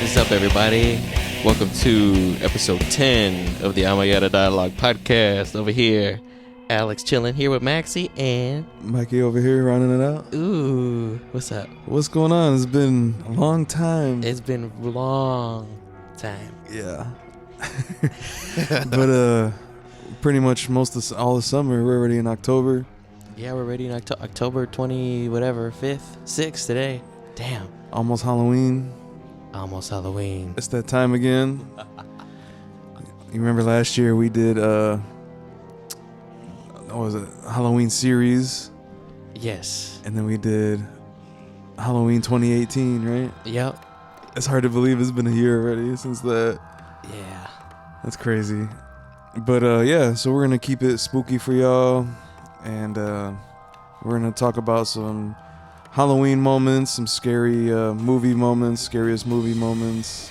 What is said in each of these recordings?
What is up, everybody? Welcome to episode 10 of the Amayeta Dialogue podcast. Over here, Alex chilling here with Maxie and Mikey over here running it out. Ooh, what's up? What's going on? It's been a long time. It's been a long time. Yeah. But pretty much all the summer. We're already in October. Yeah, we're ready in October 20 whatever 5th 6th today. Damn. Almost Halloween. Almost Halloween. It's that time again. You remember last year we did what was it? Halloween series. Yes. And then we did Halloween 2018, right? Yep. It's hard to believe it's been a year already since that. Yeah. That's crazy. But yeah, so we're gonna keep it spooky for y'all, and we're gonna talk about some Halloween moments, some scary movie moments, scariest movie moments.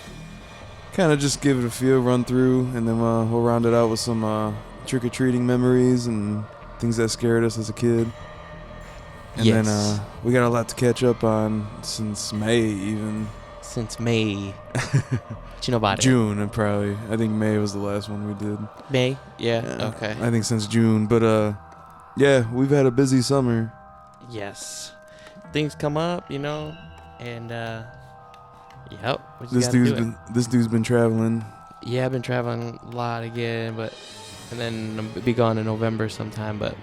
Kind of just give it a feel, run through, and then we'll round it out with some trick-or-treating memories and things that scared us as a kid. And yes. then we got a lot to catch up on since May, even. Since May. What you know about June, and probably. I think May was the last one we did. May? Yeah. Okay. I think since June, but yeah, we've had a busy summer. Yes. Things come up, and yep. This dude's been traveling. Yeah, I've been traveling a lot again, and then I'll be gone in November sometime, but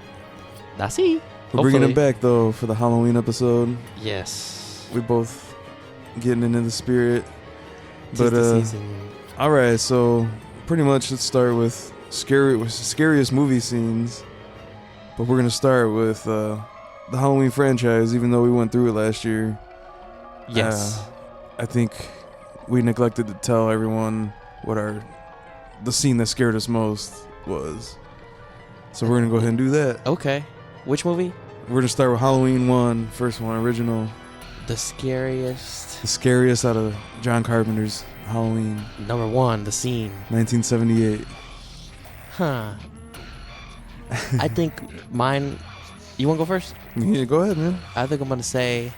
that's it. We're bringing him back though for the Halloween episode. Yes. We both getting into the spirit. Tis the season. All right, so pretty much let's start with scariest movie scenes. But we're gonna start with the Halloween franchise, even though we went through it last year. Yes. I think we neglected to tell everyone what the scene that scared us most was. So we're gonna go ahead and do that. Okay. Which movie? We're gonna start with Halloween 1, first one, original. The scariest. The scariest out of John Carpenter's Halloween. Number 1, the scene. 1978. Huh. I think mine. You want to go first? Yeah, go ahead, man. I think I'm gonna say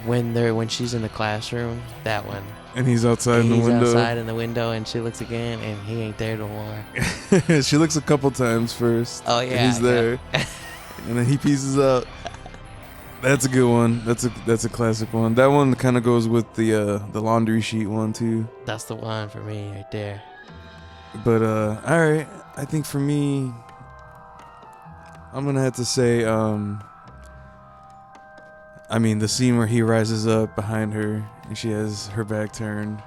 when she's in the classroom, that one. And he's outside in the window. He's outside in the window, and she looks again, and he ain't there no more. She looks a couple times first. Oh yeah, and he's there, and then he pieces out. That's a good one. That's a classic one. That one kind of goes with the laundry sheet one too. That's the one for me right there. But all right, I think for me, I'm gonna have to say, the scene where he rises up behind her and she has her back turned.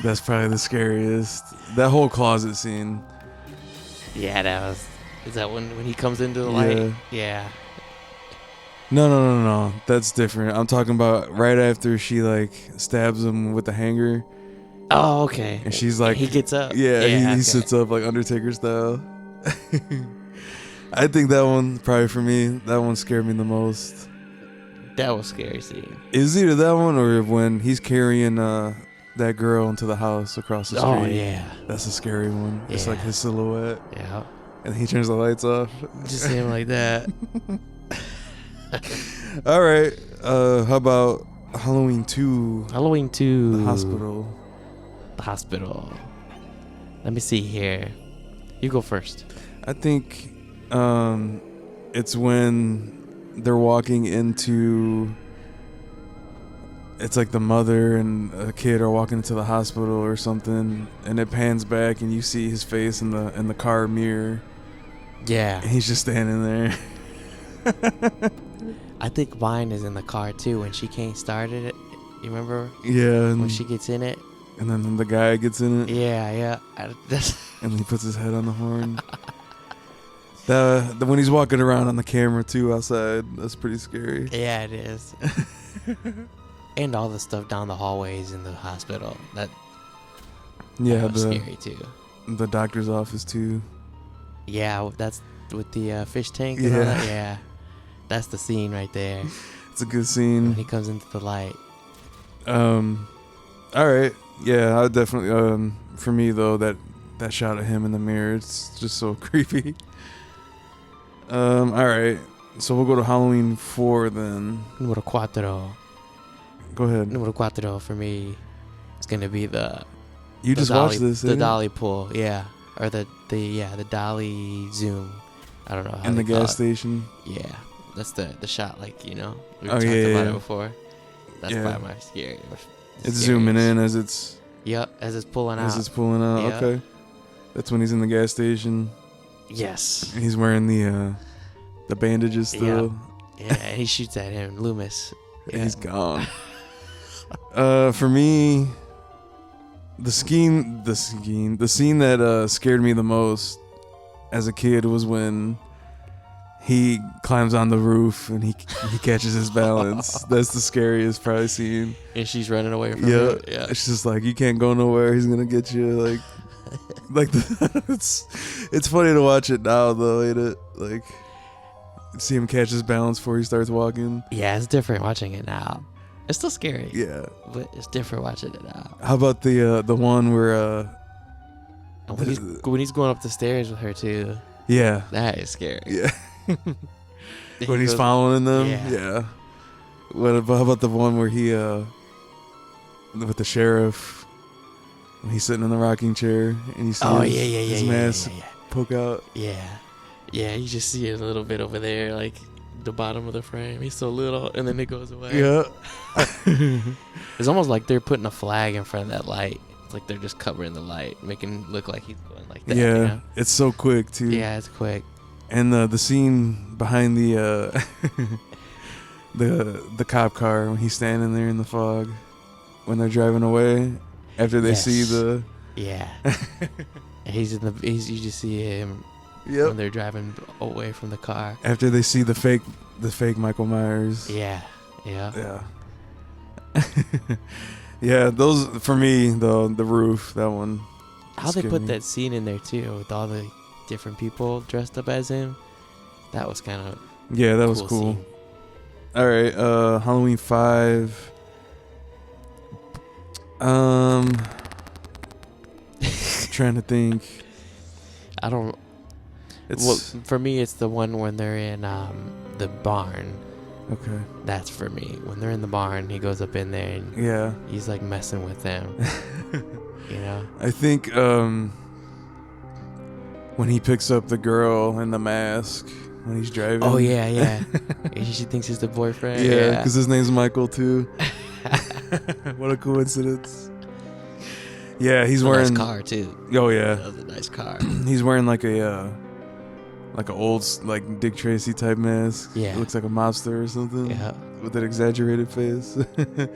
That's probably the scariest. That whole closet scene. Yeah, is that when he comes into the light? Yeah. No. That's different. I'm talking about right after she stabs him with the hanger. Oh, okay. And she's like, he gets up. Yeah, he sits up like Undertaker style. I think that one, probably for me, that one scared me the most. That was scary scene. Is either that one or when he's carrying that girl into the house across the street. Oh, yeah. That's a scary one. Yeah. It's like his silhouette. Yeah. And he turns the lights off. Just him like that. All right. How about Halloween 2? Halloween 2. The hospital. The hospital. Let me see here. You go first. I think it's when they're walking into, it's like the mother and a kid are walking into the hospital or something, and it pans back and you see his face in the car mirror. Yeah. And he's just standing there. I think mine is in the car too when she can't start it. You remember? Yeah. When she gets in it. And then the guy gets in it. Yeah. And he puts his head on the horn. When he's walking around on the camera too outside, that's pretty scary. Yeah, it is. And all the stuff down the hallways in the hospital. That was scary too. The doctor's office too. Yeah, that's with the fish tank. Yeah. And all that. Yeah. That's the scene right there. It's a good scene. When he comes into the light. All right. Yeah, I would definitely. For me though, that shot of him in the mirror, it's just so creepy. All right. So we'll go to Halloween 4 then. Numero 4. Go ahead. Numero cuatro for me is gonna be You just dolly, watched this, the dolly pull, yeah, or the dolly zoom. I don't know how in the they call gas it. station. Yeah, that's the shot, like, we were Oh, talking yeah, about yeah. it before. That's Yeah. probably my scary. It's zooming in as it's pulling out. pulling out. Yep. Okay, that's when he's in the gas station. Yes. And he's wearing the bandages still. Yeah, and he shoots at him, Loomis. And Yeah. he's gone. For me, the scene that scared me the most as a kid was when he climbs on the roof and he catches his balance. That's the scariest probably scene. And she's running away from Yeah, him. Yeah. it's just like, you can't go nowhere. He's gonna get you. It's funny to watch it now though, ain't it? Like, see him catch his balance before he starts walking. Yeah, it's different watching it now. It's still scary. Yeah. But it's different watching it now. How about the one where And when he's going up the stairs with her too, yeah. that is scary. Yeah. When he's following them? Yeah. How about the one where he with the sheriff, when he's sitting in the rocking chair and you see his mask poke out? Yeah. Yeah, you just see it a little bit over there, like the bottom of the frame. He's so little, and then it goes away. Yeah. It's almost like they're putting a flag in front of that light. It's like they're just covering the light, making it look like he's going like that. Yeah, it's so quick too. Yeah, it's quick. And the scene behind the the cop car when he's standing there in the fog when they're driving away after they see the yeah. And you just see him when they're driving away from the car after they see the fake Michael Myers. Yeah. Yeah, those for me though, the roof, that one. How they put that scene in there too with all the different people dressed up as him, that was kind of that was cool. Scene. All right, Halloween 5. Trying to think. For me it's the one when they're in the barn. Okay. That's for me. When they're in the barn, he goes up in there and he's like messing with them. I think when he picks up the girl in the mask when he's driving. Oh yeah. She thinks he's the boyfriend. Yeah, because his name's Michael too. What a coincidence. Yeah, he's wearing a nice car too. Oh yeah, that was a nice car. He's wearing like a old Dick Tracy type mask. Yeah, it looks like a mobster or something. Yeah, with that exaggerated face. But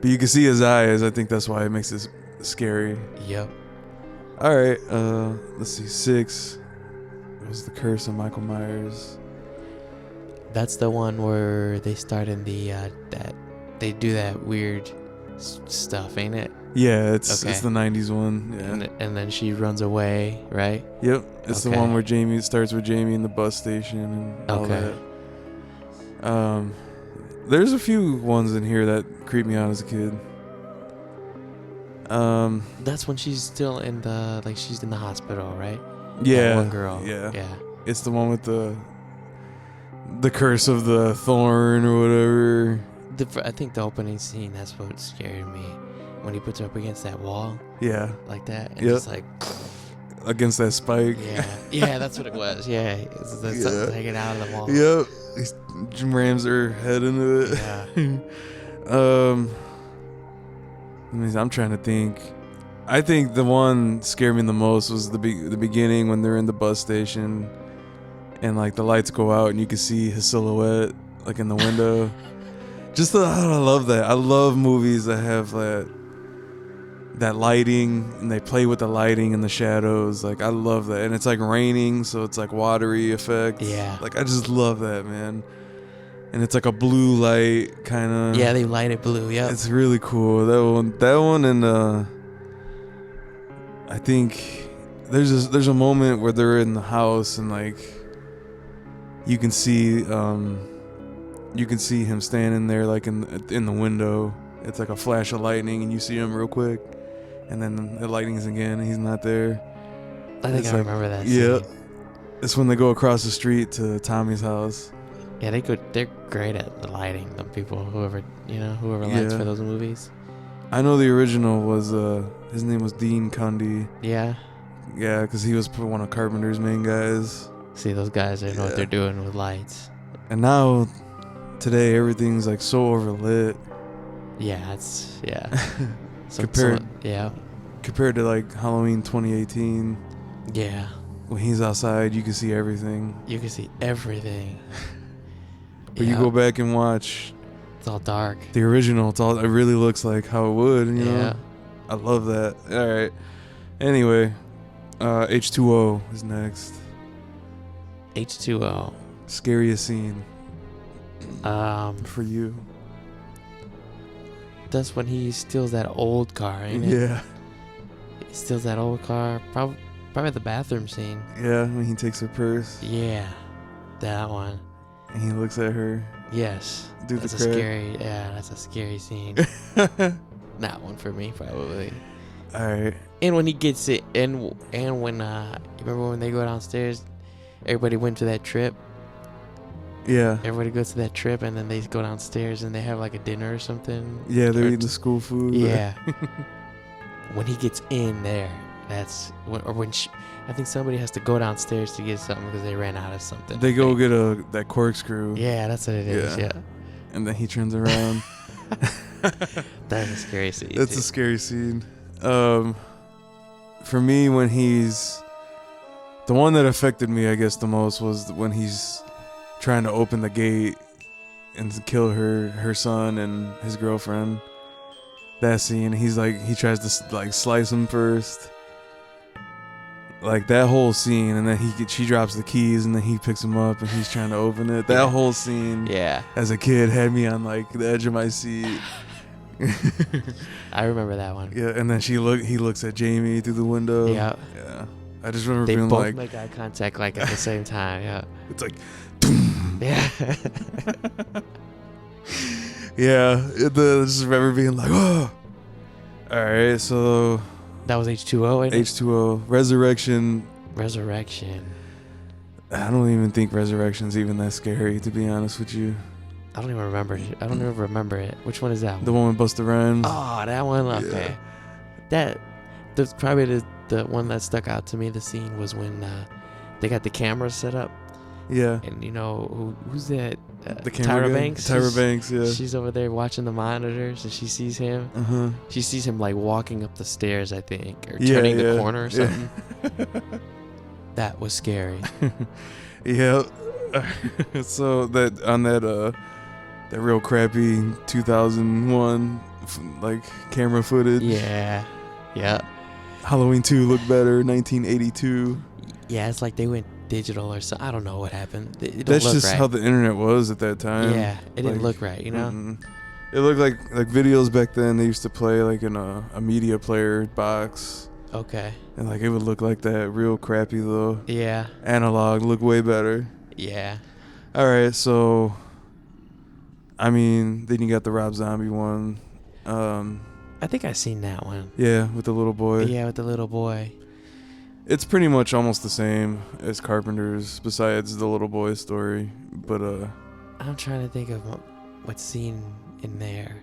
you can see his eyes. I think that's why it makes it scary. Yep. All right, let's see. 6. It was the Curse of Michael Myers. That's the one where they start in the that they do that weird stuff, ain't it? Yeah, it's the 90s one. Yeah. And then she runs away, right? Yep. It's the one where it starts with Jamie in the bus station and all that. There's a few ones in here that creep me out as a kid. That's when she's still in the she's in the hospital, right? Yeah. That one girl. Yeah. Yeah. It's the one with the curse of the thorn or whatever. I think the opening scene, that's what scared me. When he puts her up against that wall. Yeah. Like that. And just like... Against that spike. Yeah. Yeah, that's what it was. Yeah. It's hanging out of the wall. Yep. He rams her head into it. Yeah. I'm trying to think. I think the one scared me the most was the beginning when they're in the bus station and the lights go out and you can see his silhouette in the window. I love that. I love movies that have that lighting and they play with the lighting and the shadows. I love that. And it's raining, so it's watery effect. Yeah. I just love that, man. And it's a blue light kind of. Yeah, they light it blue. Yeah. It's really cool. That one and I think there's a moment where they're in the house and you can see him standing there in the window. It's a flash of lightning and you see him real quick and then the lightning's again and he's not there. I think I remember that scene. Yeah. It's when they go across the street to Tommy's house. Yeah, they're great at the lighting. Them people, whoever lights Yeah. for those movies. I know the original was his name was Dean Cundy. Yeah. Yeah, because he was one of Carpenter's main guys. See, those guys, they know what Yeah. they're doing with lights. And now, today, everything's like so overlit. Yeah, yeah. Compared to like Halloween 2018, Yeah. when he's outside, you can see everything. You can see everything. But you go back and watch it's all dark. the original. It really looks like how it would. You know? Yeah. I love that. All right. Anyway, H2O is next. H2O. Scariest scene for you. That's when he steals that old car, ain't it? Yeah. He steals that old car. Probably the bathroom scene. Yeah, when he takes her purse. Yeah. That one. And he looks at her. Yes. Do that's the a that's a scary scene. That one for me, probably. All right. And when he gets it, and when you remember when they go downstairs, everybody went to that trip. Yeah. Everybody goes to that trip, and then they go downstairs and they have like a dinner or something. Yeah, they're eating the school food. Yeah. When he gets in there, that's when I think somebody has to go downstairs to get something because they ran out of something. They go get that corkscrew. Yeah, that's what it is. Yeah. And then he turns around. That's a scary scene. That's a scary scene. For me, when he's the one that affected me, I guess the most was when he's trying to open the gate and kill her son and his girlfriend. That scene, he tries to like slice him first. Like that whole scene, and then she drops the keys, and then he picks them up, and he's trying to open it. That whole scene, as a kid, had me on like the edge of my seat. I remember that one. Yeah, and then he looks at Jamie through the window. Yeah. I just remember they being both like, make eye contact like at the same time. Yeah. It's like, yeah. Yeah. I just remember being like, oh. All right, so that was H2O. H2O Resurrection. I don't even think Resurrection's even that scary, to be honest with you. I don't even remember it. Which one is that one? The one with Busta Rhymes. Oh, that one. Okay. Yeah. That's probably the one that stuck out to me. The scene was when they got the camera set up. Yeah. And you know who's that? The camera Tyra guy? Banks. Tyra Banks. Yeah. She's over there watching the monitors, and she sees him. She sees him like walking up the stairs, I think, or turning the corner or something. That was scary. Yeah. So that on that real crappy 2001 like camera footage. Yeah. Halloween 2 looked better. 1982. Yeah, it's like they went digital or something. I don't know what happened. That's just right. How the internet was at that time. Yeah, it didn't look right, you know. It looked like videos back then. They used to play like in a media player box. Okay. And like it would look like that, real crappy though. Yeah. Analog look way better. Yeah. All right, so I mean, then you got the Rob Zombie one. I think I seen that one. Yeah, with the little boy. Yeah, with the little boy. It's pretty much almost the same as Carpenter's, besides the little boy story. But I'm trying to think of what scene in there.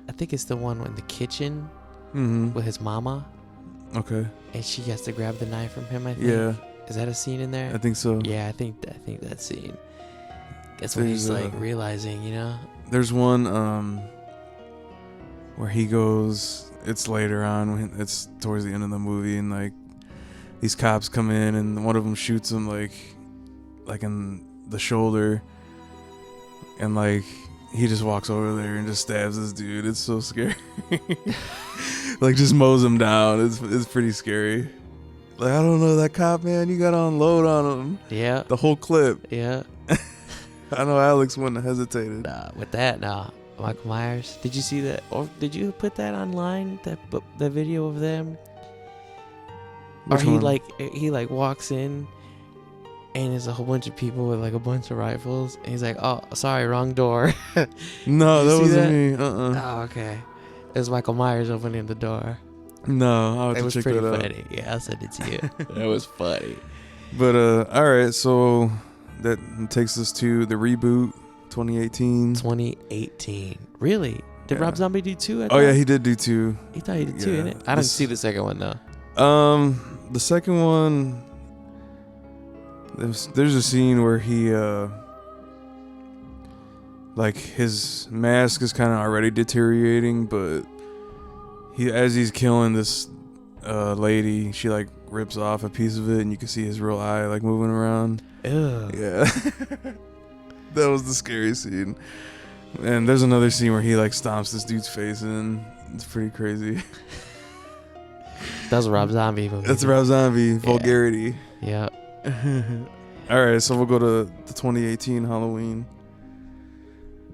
I think it's the one in the kitchen with his mama. Okay. And she has to grab the knife from him, I think. Yeah. Is that a scene in there? I think so. Yeah, I think that scene. That's when he's like realizing, you know. There's one where he goes. It's later on. When it's towards the end of the movie, and like these cops come in, and one of them shoots him like in the shoulder, and like he just walks over there and just stabs this dude. It's so scary. Like just mows him down. It's pretty scary. Like, I don't know, that cop, man, you gotta unload on him. Yeah. The whole clip. Yeah. I know Alex wouldn't have hesitated. With that, Michael Myers. Did you see that? Or did you put that online? That video of them? Which or one? he walks in, and there's a whole bunch of people with like a bunch of rifles, and he's like, "Oh, sorry, wrong door." No, that wasn't me. Oh, okay. It was Michael Myers opening the door. No, I'll have to check that out. It was pretty funny. Yeah, I'll send it to you. That was funny. But all right, so that takes us to the reboot, 2018. 2018. Really? Did Yeah. Rob Zombie do 2? Oh yeah, he did do 2. He thought he did 2, Yeah. didn't it? I didn't see the second one though. The second one, there's a scene where he like his mask is kind of already deteriorating, but as he's killing this lady, she like rips off a piece of it, and you can see his real eye like moving around. Ew. Yeah. That was the scary scene. And there's another scene where he like stomps this dude's face in. It's pretty crazy. That's a Rob Zombie movie. That's Rob Zombie vulgarity. Yeah. All right, so we'll go to the 2018 Halloween.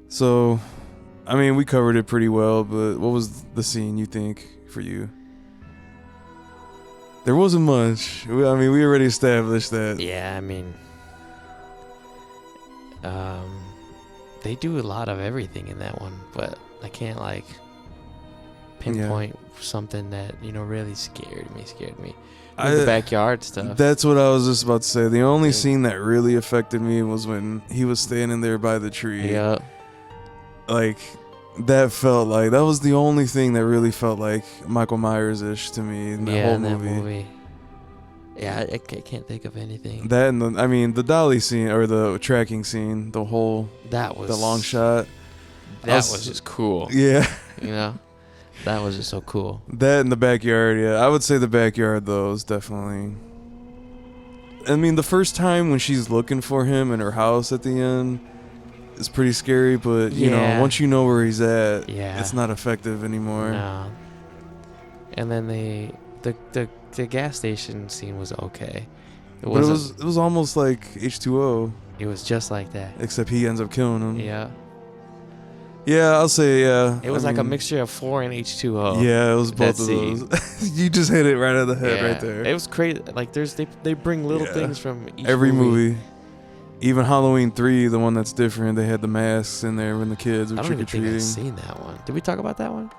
So, I mean, we covered it pretty well, but what was the scene you think for you? There wasn't much. We already established that. Yeah, I mean, they do a lot of everything in that one, but I can't like pinpoint something that really scared me. The backyard stuff. That's what I was just about to say. The only scene that really affected me was when he was standing there by the tree. Yeah. Like, that was the only thing that really felt like Michael Myers-ish to me in the whole movie. Yeah, I can't think of anything. That and the dolly scene or the tracking scene, the long shot. That was just cool. Yeah. That was just so cool. That in the backyard, yeah. I would say the backyard though is definitely. I mean, the first time when she's looking for him in her house at the end is pretty scary, but once you know where he's at, it's not effective anymore. No. And then the gas station scene was okay. It was almost like H2O. It was just like that. Except he ends up killing him. Yeah. Yeah, I'll say yeah. It was like a mixture of 4 and H2O. Yeah, it was both of those. You just hit it right on the head right there. It was crazy. Like they bring little things from every movie. Even Halloween 3, the one that's different, they had the masks in there when the kids were trick or treating. I don't think I've seen that one. Did we talk about that one?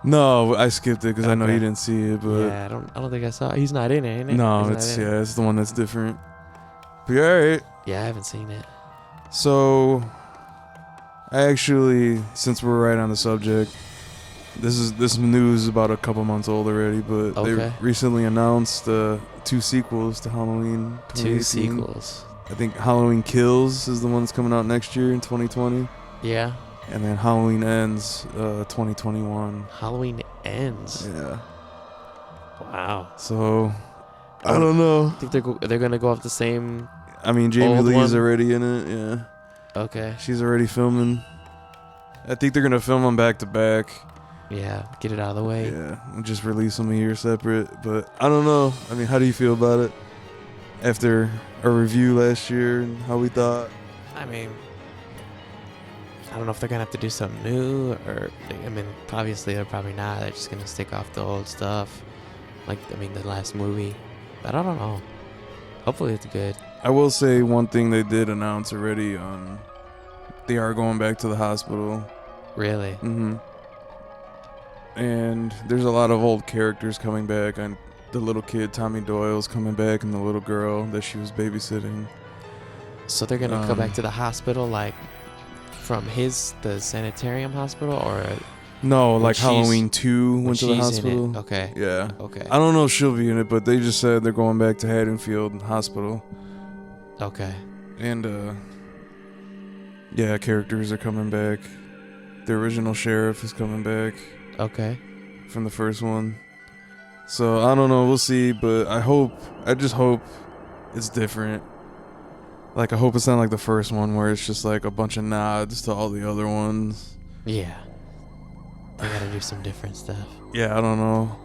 No, I skipped it because I know you didn't see it. But yeah, I don't think I saw it. He's not in it, ain't it? No, it's the one that's different. But all right. Yeah, I haven't seen it. So, I actually, since we're right on the subject, this news is about a couple months old already, but they recently announced 2 sequels to Halloween 2018. 2 sequels. I think Halloween Kills is the one that's coming out next year in 2020. Yeah. And then Halloween Ends 2021. Halloween Ends? Yeah. Wow. So, I don't know. I think they're going to go off the same... I mean, Jamie Lee's already in it, yeah. Okay. She's already filming. I think they're going to film them back to back. Yeah, get it out of the way. Yeah, and just release them a year separate. But I don't know. I mean, how do you feel about it? After our review last year and how we thought? I mean, I don't know if they're going to have to do something new or... I mean, obviously they're probably not. They're just going to stick off the old stuff. The last movie. But I don't know. Hopefully it's good. I will say one thing they did announce already. They are going back to the hospital. Really? Mm-hmm. And there's a lot of old characters coming back. And the little kid, Tommy Doyle's coming back, and the little girl that she was babysitting. So they're going to go back to the hospital, like, from the sanitarium hospital, or... No, like Halloween 2 went to the hospital. Okay. Yeah. Okay. I don't know if she'll be in it, but they just said they're going back to Haddonfield Hospital. Okay. And, characters are coming back. The original sheriff is coming back. Okay. From the first one. So, I don't know. We'll see, but I just hope it's different. Like, I hope it's not like the first one where it's just like a bunch of nods to all the other ones. Yeah. They gotta do some different stuff. Yeah, I don't know.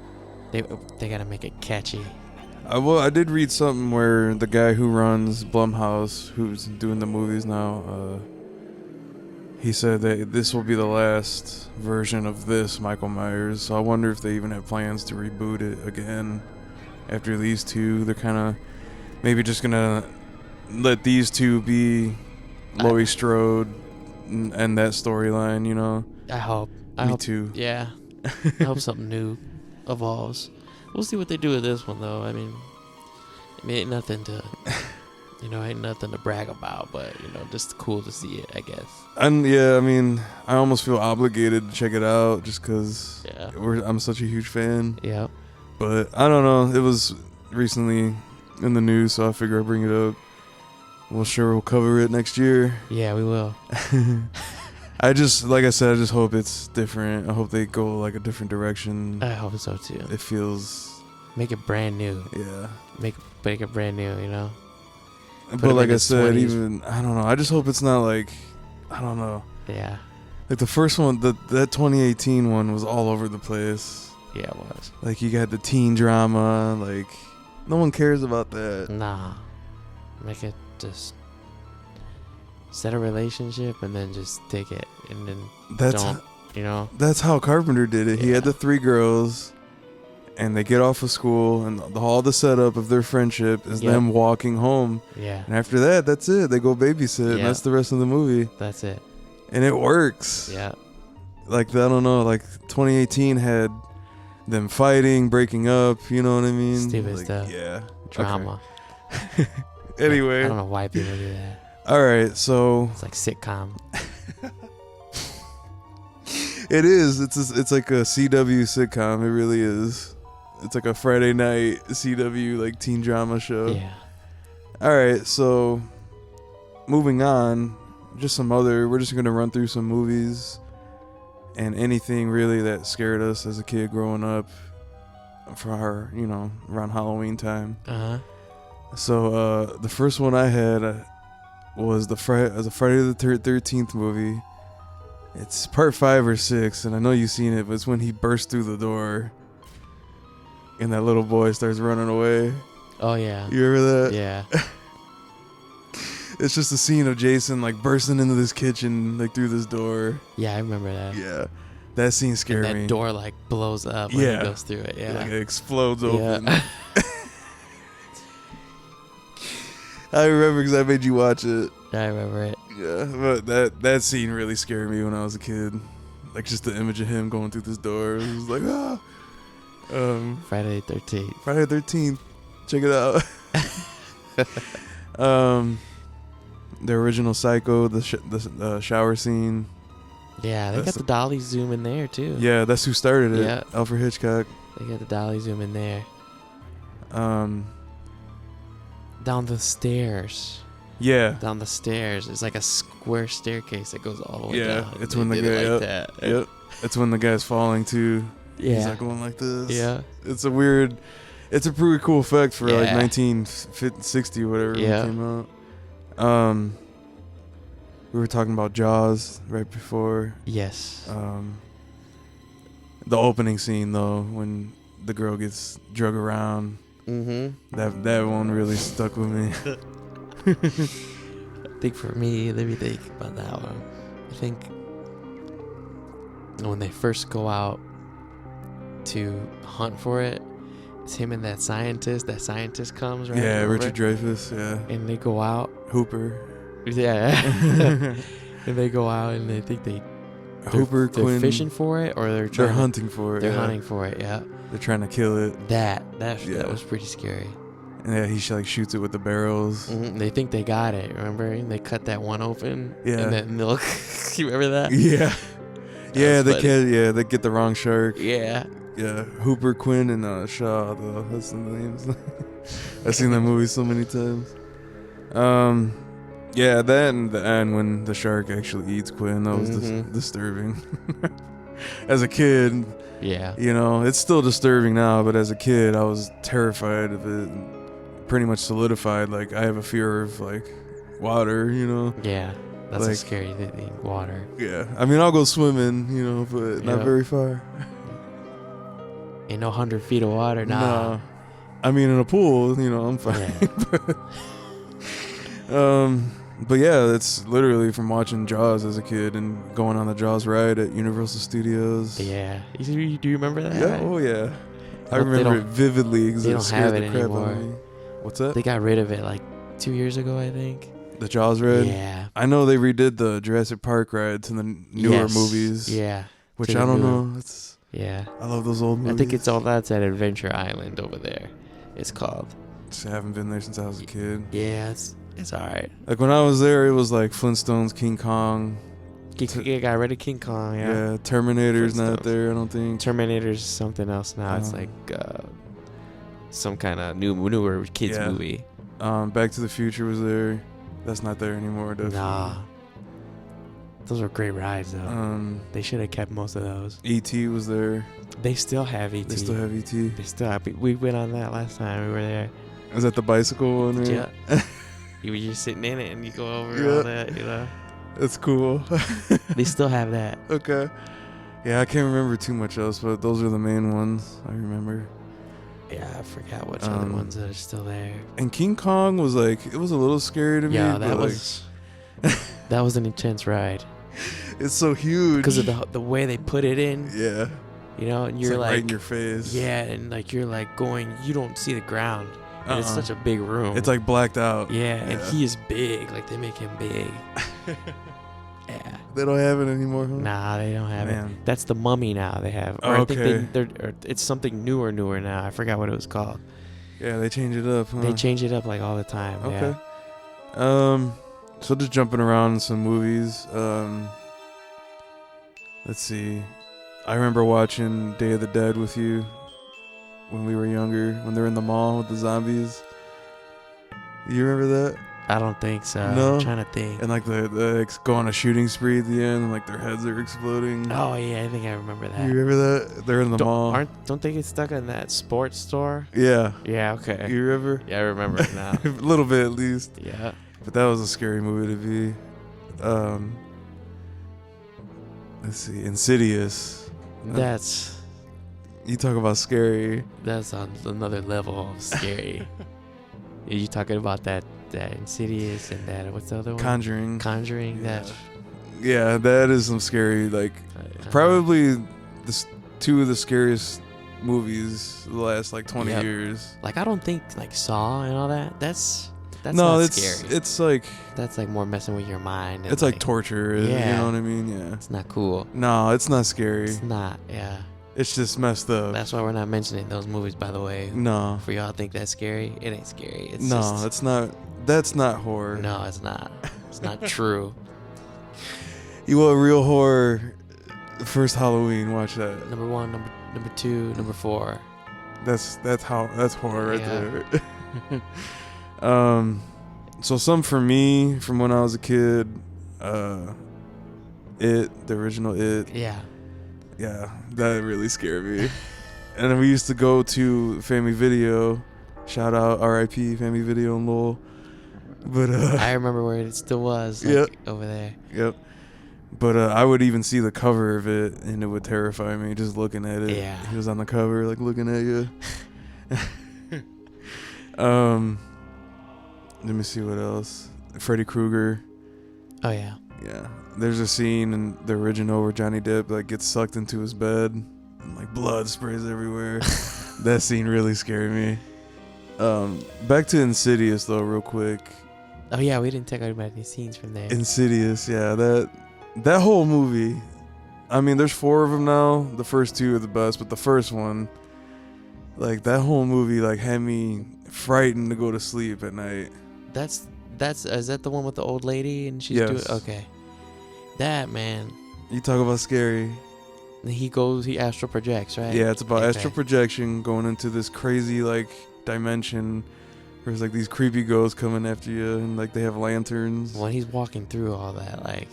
They gotta make it catchy. I did read something where the guy who runs Blumhouse, who's doing the movies now, he said that this will be the last version of this Michael Myers. So I wonder if they even have plans to reboot it again after these 2. They're kind of maybe just gonna let these 2 be Laurie Strode and that storyline, I hope. Me too. Yeah. I hope something new evolves. We'll see what they do with this one, though. I mean, nothing to Ain't nothing to brag about, but just cool to see it, I guess. And yeah, I mean, I almost feel obligated to check it out just because Yeah. I'm such a huge fan. Yeah. But I don't know. It was recently in the news, so I figure I'll bring it up. We'll cover it next year. Yeah, we will. Like I said, I just hope it's different. I hope they go like a different direction. I hope so too. It feels, Make it brand new. yeah. Make it brand new. But like in I the said, 20s. even I don't know. I just hope it's not like, I don't know. Yeah. Like the first one, that 2018 one was all over the place. Yeah, it was. Like you got the teen drama. Like no one cares about that. Nah. Make it just set a relationship and then just take it and then That's how Carpenter did it. He had the 3 girls, and they get off of school, and all the setup of their friendship is them walking home. Yeah. And after that, that's it. They go babysit, and Yeah. that's the rest of the movie. That's it. And it works. Yeah. Like, I don't know, like 2018 had them fighting, breaking up, you know what I mean? Stupid like, stuff. Yeah. Drama. Okay. Anyway. I don't know why people do that. All right, so It's like sitcom. it is. It's like a CW sitcom. It really is. It's like a Friday night CW like teen drama show. Yeah. All right, so moving on, we're just gonna run through some movies and anything really that scared us as a kid growing up for our, around Halloween time. Uh-huh. So the first one I had was a Friday the 13th movie. It's part 5 or 6, and I know you've seen it, but it's when he bursts through the door and that little boy starts running away. Oh, yeah. You remember that? Yeah. It's just a scene of Jason like bursting into this kitchen like through this door. Yeah, I remember that. Yeah. That scene scared and that me. door like blows up when he goes through it. Yeah. Like it explodes open. Yeah. I remember because I made you watch it. I remember it. Yeah, but that scene really scared me when I was a kid. Like just the image of him going through this door. It was like, ah. Friday the 13th. Friday the 13th. Check it out. The original Psycho, the shower scene. Yeah, they got the dolly zoom in there too. Yeah, that's who started it. Yeah. Alfred Hitchcock. They got the dolly zoom in there. Um, Down the stairs. Yeah. Down the stairs. It's like a square staircase that goes all the way down. Yeah, it's They when the did guy. it like Yep. that. Yep. It's when the guy's falling too. Yeah. He's like going like this. Yeah. It's a pretty cool effect for like Yeah. 1960 or whatever when Yeah. it came out. We were talking about Jaws right before. Yes. The opening scene though, when the girl gets drug around, Mm-hmm. that one really stuck with me. I think for me, let me think about that one. I think when they first go out to hunt for it, it's him and that scientist. That scientist comes, right? Yeah, Remember? Richard Dreyfuss. Yeah, And they go out. Hooper. Yeah. And they go out and they think Hooper, they're Quinn. fishing for it, or They're hunting for it. They're yeah. hunting for it. Yeah. They're trying to kill it. That Yeah. was pretty scary. And yeah, he like shoots it with the barrels. They think they got it. Remember? And they cut that one open. Yeah. And then they'll. You remember that? Yeah. Yeah, was they get the wrong shark. Yeah. Yeah, Hooper, Quinn, and Shaw. Though that's the names. I've seen that movie so many times. Yeah, that and the end when the shark actually eats Quinn. That was disturbing. As a kid, Yeah. it's still disturbing now. But as a kid, I was terrified of it. Pretty much solidified. Like I have a fear of like water. Yeah. That's a Like- scary thing. Water. Yeah, I mean I'll go swimming. But not Yeah. very far. Ain't no 100 feet of water. Nah. No. I mean, in a pool, I'm fine. Yeah. But yeah, it's literally from watching Jaws as a kid and going on the Jaws ride at Universal Studios. Yeah. Do you remember that? Yeah. Oh yeah. I Hope they remember it don't- vividly because they it don't scared have the it crap out of anymore. me. What's that? They got rid of it like 2 years ago, I think. The Jaws ride. Yeah. I know they redid the Jurassic Park ride to the newer Yes. movies. Yeah. Which to I the don't newer- know. It's Yeah. I love those old movies. I think it's all that's at Adventure Island over there. It's called. I haven't been there since I was a kid. Yeah. It's all right. Like when I was there, it was like Flintstones, King Kong. You got rid of King Kong. Yeah, Terminator's not Flintstones. there, I don't think. Terminator's something else now. It's like some kind of newer kids movie. Back to the Future was there. That's not there anymore, definitely. Nah. Those were great rides, though. They should have kept most of those. E.T. was there. They still have E.T. They still have E.T. They still have. We went on that last time we were there. Is that the bicycle one? Right? Yeah. You were just sitting in it and you go over all that, you know. That's cool. They still have that. Okay. Yeah, I can't remember too much else, but those are the main ones I remember. Yeah, I forgot which other ones that are still there. And King Kong was like, it was a little scary to me. Yeah, that was that was an intense ride. It's so huge because of the way they put it in. Yeah. You know, and It's you're like right in your face. Yeah, and like you're like going, you don't see the ground. And it's such a big room. It's like blacked out. Yeah, and he is big. Like they make him big. Yeah. They don't have it anymore, huh? Nah, they don't have it. That's the Mummy now they have. Or Oh, I think it's something newer now. I forgot what it was called. Yeah, they change it up, huh? They change it up like all the time. Okay. Yeah. So just jumping around in some movies. Let's see. I remember watching Day of the Dead with you when we were younger, when they were in the mall with the zombies. You remember that? I don't think so. No? I'm trying to think. And like they go on a shooting spree at the end, and like their heads are exploding. Oh yeah, I think I remember that. You remember that? They're in the mall. Don't they get stuck in that sports store? Yeah. Yeah. Okay. You remember? Yeah, I remember it now. A little bit at least. Yeah. But that was a scary movie to be. Let's see, Insidious. That's. You talk about scary. That's on another level of scary. Are you talking about that Insidious and that what's the other one? Conjuring. Yeah. Yeah, that is some scary. Like probably two of the scariest movies of the last like 20 years. Like I don't think like Saw and all that. That's no, not it's scary. It's like that's like more messing with your mind. And it's like torture. Yeah. You know what I mean? Yeah. It's not cool. No, it's not scary. It's not. Yeah. It's just messed up. That's why we're not mentioning those movies, by the way. No. For y'all think that's scary, it ain't scary. It's it's not. That's not horror. No, it's not. It's not true. You want real horror? First Halloween. Watch that. Number 1, number 2, number 4. That's horror right there. So some for me from when I was a kid. The original It. Yeah. Yeah, that really scared me. And then we used to go to Family Video. Shout out R.I.P. Family Video in Lowell. But I remember where it still was. Like, over there. Yep. But I would even see the cover of it, and it would terrify me just looking at it. Yeah. He was on the cover, like looking at you. Let me see what else. Freddy Krueger. Oh yeah. Yeah. There's a scene in the original where Johnny Depp like gets sucked into his bed and like blood sprays everywhere. That scene really scared me. Back to Insidious though, real quick. Oh yeah, we didn't talk about any scenes from there. Insidious, yeah, that whole movie. I mean, there's 4 of them now. The first 2 are the best, but the first one, like that whole movie, like had me frightened to go to sleep at night. Is that the one with the old lady and she's doing okay? That man. You talk about scary. He astral projects, right? Yeah, it's about astral projection going into this crazy like dimension. There's like these creepy ghosts coming after you, and like they have lanterns. When he's walking through all that, like,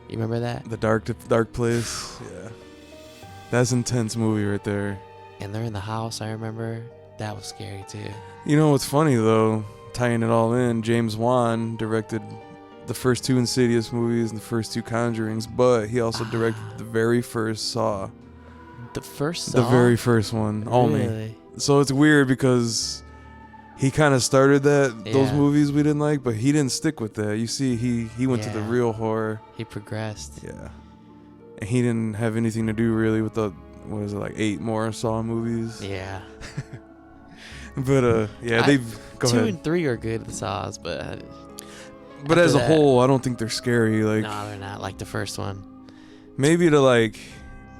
you remember that? The dark place. Yeah, that's intense movie right there. And they're in the house. I remember that was scary too. You know what's funny though? Tying it all in, James Wan directed the first 2 Insidious movies and the first 2 Conjurings, but he also directed the very first Saw. The first Saw? The very first one only. Really? So it's weird because he kind of started those movies we didn't like, but he didn't stick with that. You see, he went to the real horror. He progressed. Yeah. And he didn't have anything to do really with the, 8 more Saw movies? Yeah. But they go 2 ahead. and 3 are good, the Saws, but as a whole, I don't think they're scary. Like, no, they're not like the first one. Maybe to like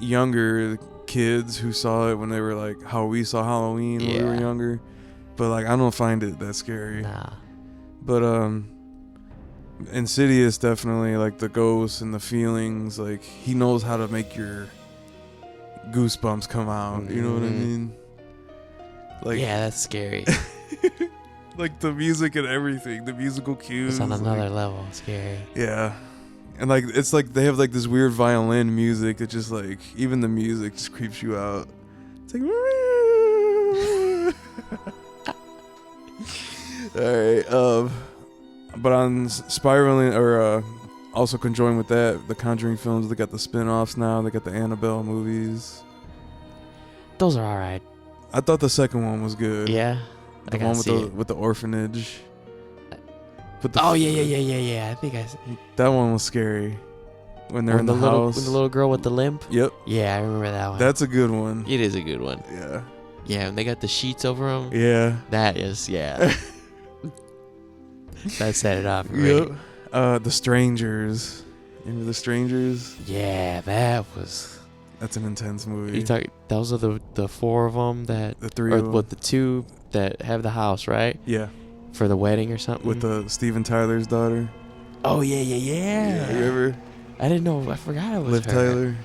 younger kids who saw it when they were like how we saw Halloween when we were younger, but like I don't find it that scary. Nah. But Insidious definitely, like the ghosts and the feelings, like he knows how to make your goosebumps come out. You know what I mean? Like, yeah, that's scary. like the music and everything, the musical cues. It's on another like, level. Scary. yeah. And like it's like they have like this weird violin music that just like even the music just creeps you out. It's like all right. But on spiraling or also conjoined with that, the Conjuring films, they got the spin-offs now. They got the Annabelle movies. Those are all right. I thought the second one was good. Yeah. The one with the orphanage. But Yeah. I think that one was scary. When they're in the house. With the little girl with the limp. Yep. Yeah, I remember that one. That's a good one. It is a good one. Yeah. Yeah, and they got the sheets over them. Yeah. That is, yeah. That set it off. Yep. The Strangers. Remember The Strangers? Yeah, That's an intense movie. Those are the four of them that. The three or of them. what, the two that have the house, right? Yeah. For the wedding or something. With the Steven Tyler's daughter. Oh yeah. Yeah. You remember? I didn't know. I forgot it was Liv her. Tyler.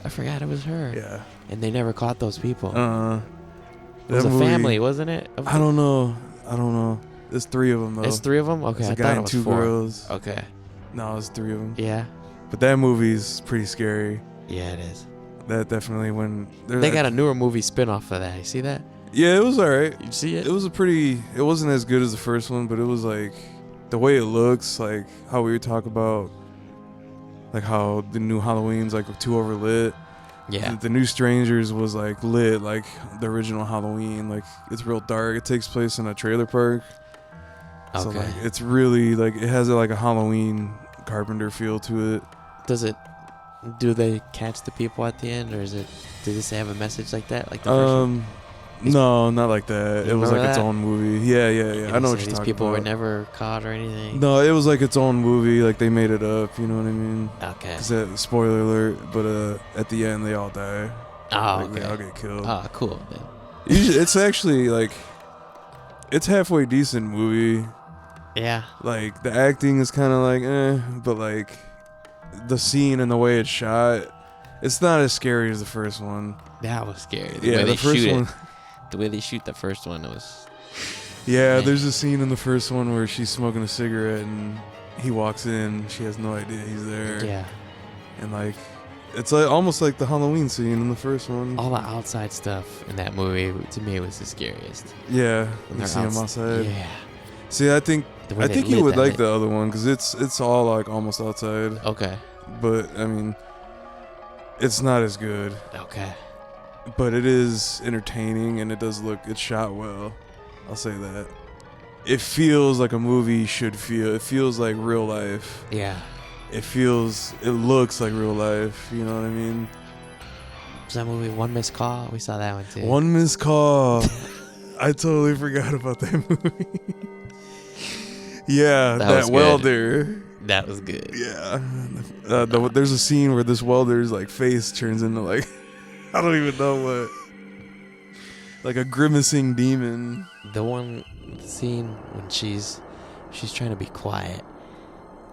I forgot it was her. Yeah. And they never caught those people. It was that a movie, family, wasn't it? I don't know. There's three of them though. It's three of them. Okay, It's I a guy thought it and was two four. girls. Okay. No, it's three of them. Yeah. But that movie's pretty scary. Yeah, it is. That definitely when They got a newer movie spin-off of that. You see that? Yeah, it was alright. You see it? It wasn't as good as the first one, but it was like the way it looks, like how we were talking about, like how the new Halloween's like too overlit. Yeah. The new Strangers was like lit, like the original Halloween. Like it's real dark. It takes place in a trailer park. Okay. So like it's really like it has like a Halloween Carpenter feel to it. Do they catch the people at the end, or does it have a message like that, like the first one? No, not like that. You It was like remember its that? own movie. Yeah. And I know so what you're these talking people were about. never caught or anything. No, it was like its own movie. Like they made it up. You know what I mean? Okay. 'Cause spoiler alert. But at the end, they all die. Oh, Like, okay. they all get killed. Oh, cool. Then. It's actually like it's halfway decent movie. Yeah. Like the acting is kind of like but like the scene and the way it's shot, it's not as scary as the first one. That was scary. Yeah, the first one. The way they shoot the first one, it was. Yeah, Man. there's a scene in the first one where she's smoking a cigarette and he walks in. She has no idea he's there. Yeah. And like, it's like almost like the Halloween scene in the first one. All the outside stuff in that movie, to me, was the scariest. Yeah, When you they're see him outside. Yeah. See, I think The way they you lit would that like lit- the other one because it's all like almost outside. Okay. But I mean, it's not as good. Okay. But it is entertaining and it's shot well. I'll say that. It feels like a movie should feel. It feels like real life. Yeah. It looks like real life. You know what I mean? Was that movie One Missed Call? We saw that one too. One Missed Call. I totally forgot about that movie. Yeah, That was that good. welder. That was good. Yeah. There's a scene where this welder's like face turns into like I don't even know what. Like a grimacing demon. The scene when she's trying to be quiet,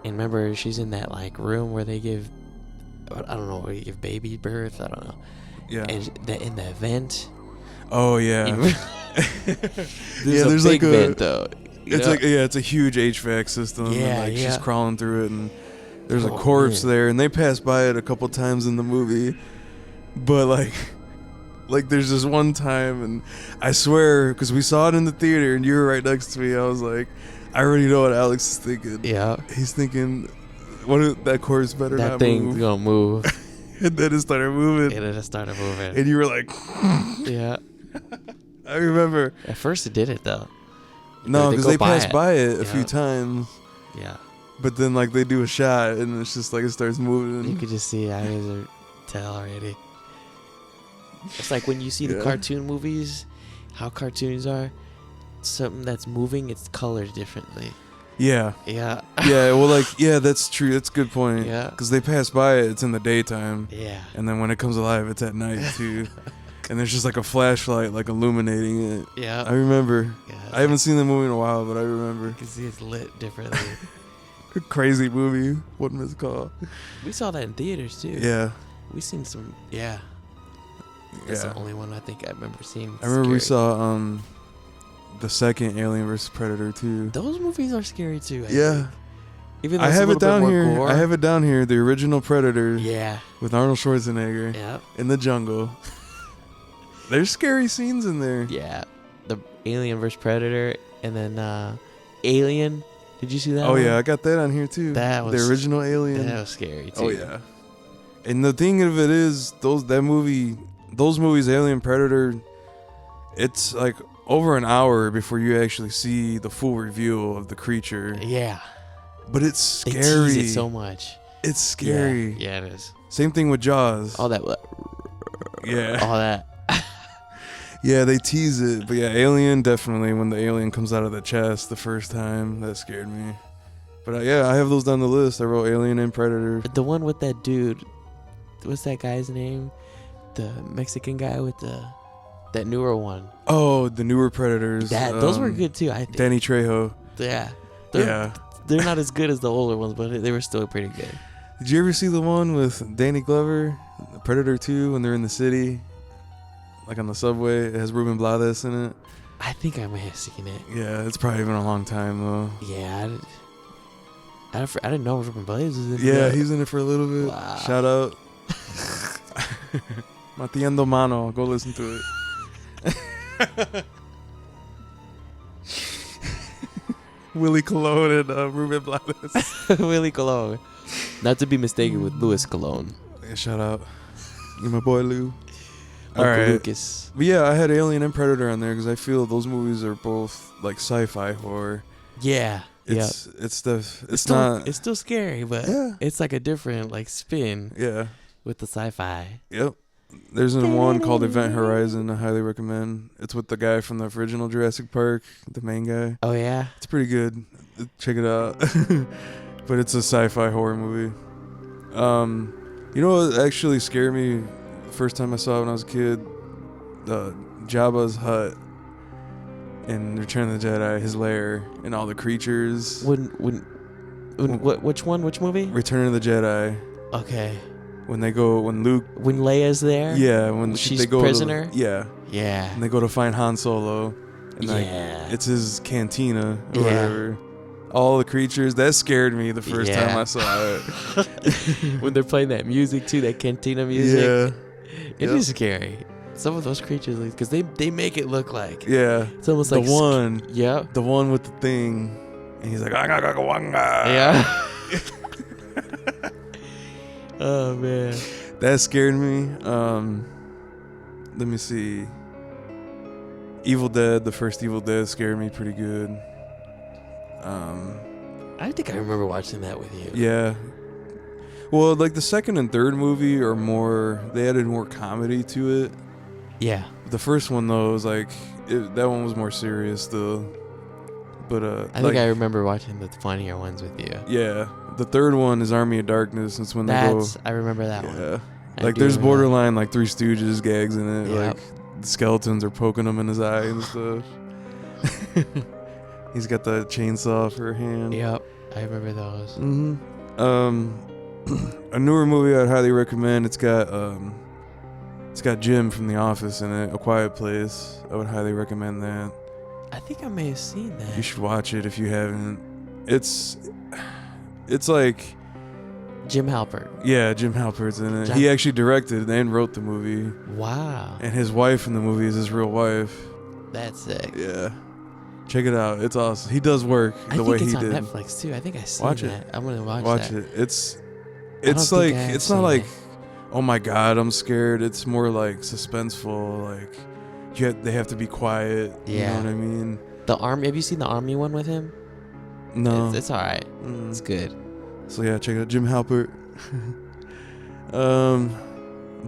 and remember she's in that like room where they give, I don't know, where you give baby birth. I don't know. Yeah. And in the vent. Oh yeah. There's a big vent though. It's like it's a huge HVAC system. Yeah, and like yeah. she's crawling through it, and there's a Oh, corpse man. there, and they pass by it a couple times in the movie, but like there's this one time, and I swear, because we saw it in the theater, and you were right next to me, I was like, I already know what Alex is thinking. Yeah. He's thinking, that corpse better That not thing's move. gonna move. And then it started moving, And it just started moving. and you were like, Yeah. I remember. At first it did it though. No, because go they by passed it. by it a Yeah. few times. Yeah. But then, like, they do a shot, and it's just, like, it starts moving. You could just see eyes or tell already. It's like when you see the Yeah. cartoon movies, how cartoons are. Something that's moving, it's colored differently. Yeah. Yeah. Yeah, well, like, yeah, that's true. That's a good point. Yeah. Because they pass by it, it's in the daytime. Yeah. And then when it comes alive, it's at night, too. And there's just, like, a flashlight, like, illuminating it. Yeah. I remember. Yeah, I haven't seen the movie in a while, but I remember. You can see it's lit differently. Crazy movie. What missed call? We saw that in theaters too. Yeah. We seen some. Yeah. That's Yeah. the only one I think I remember seeing. I remember we scary. saw the second Alien vs Predator too. Those movies are scary too. I Yeah. think. Even though I it's a have it little bit down more here. gore. I have it down here. The original Predator Yeah. with Arnold Schwarzenegger Yeah. in the jungle. There's scary scenes in there. Yeah. The Alien vs Predator, and then Alien. Did you see that? Oh one? yeah, I got that on here too. That was the original Alien. That was scary too. Oh yeah. And the thing of it is, those movies, Alien, Predator, it's like over an hour before you actually see the full reveal of the creature. Yeah. But it's They scary. tease it so much. It's scary. Yeah, it is. Same thing with Jaws. All that. Yeah. All that. Yeah, they tease it. But yeah, Alien, definitely, when the alien comes out of the chest the first time, that scared me. But yeah, I have those down the list. I wrote Alien and Predator. The one with that dude. What's that guy's name? The Mexican guy with that newer one. Oh, the newer Predators. Those were good too, I think. Danny Trejo. Yeah. Yeah. They're not as good as the older ones, but they were still pretty good. Did you ever see the one with Danny Glover, Predator 2, when they're in the city? Like on the subway? It has Ruben Blades in it. I think I may have seen it. Yeah, it's probably been a long time though. Yeah, I didn't know Ruben Blades was in Yeah, it. he's in it for a little bit. Wow. Shout out. Matiendo Mano. Go listen to it. Willie Colon and Ruben Blades. Willie Colon. Not to be mistaken with Louis Colon. Yeah, shout out. You my boy Lou. Uncle Alright. Lucas. But yeah, I had Alien and Predator on there because I feel those movies are both like sci-fi horror. Yeah. It's It's still scary, but Yeah. it's like a different like spin Yeah. with the sci-fi. Yep. There's one called Event Horizon I highly recommend. It's with the guy from the original Jurassic Park, the main guy. Oh yeah. It's pretty good. Check it out. But it's a sci-fi horror movie. You know what actually scared me the first time I saw it when I was a kid? Jabba's hut in Return of the Jedi, his lair, and all the creatures. Which one? Which movie? Return of the Jedi. Okay. When Luke. When Leia's there. Yeah, when She's they go prisoner? Yeah. Yeah. And they go to find Han Solo. And Yeah. it's his cantina or Yeah. whatever. All the creatures. That scared me the first Yeah. time I saw it. When they're playing that music too, that cantina music. Yeah. It Yep. is scary. Some of those creatures, because they make it look like Yeah. it's almost The like one. Yep. The one with the thing. And he's like, Yeah. Oh man. That scared me. Let me see. Evil Dead, the first Evil Dead scared me pretty good. I think I remember watching that with you. Yeah. Well, like the second and third movie are more, they added more comedy to it. Yeah. The first one though was like, that one was more serious though. But I think I remember watching the funnier ones with you. yeah, the third one is Army of Darkness. It's when I they remember that go. one. Yeah. I Like do there's remember that. borderline like Three Stooges gags in it. Yep. Like the skeletons are poking him in his eye and stuff. He's got the chainsaw for a hand. Yep. I remember those. Mm-hmm. A newer movie I'd highly recommend. It's got Jim from The Office in it. A Quiet Place. I would highly recommend that. I think I may have seen that. You should watch it if you haven't. It's like, Jim Halpert. yeah, Jim Halpert's in it. He actually directed and wrote the movie. Wow. And his wife in the movie is his real wife. That's sick. Yeah. Check it out. It's awesome. He does work I the think way it's he on did. Netflix too. I think I seen Watch it. that. I'm gonna watch Watch that. it. It's don't like, think I have it's not seen like, it. oh my God, I'm scared. It's more like suspenseful. Like, they have to be quiet. You Yeah. know what I mean? The Army. Have you seen the Army one with him? No. It's all right. Mm. It's good. So yeah, check it out. Jim Halpert.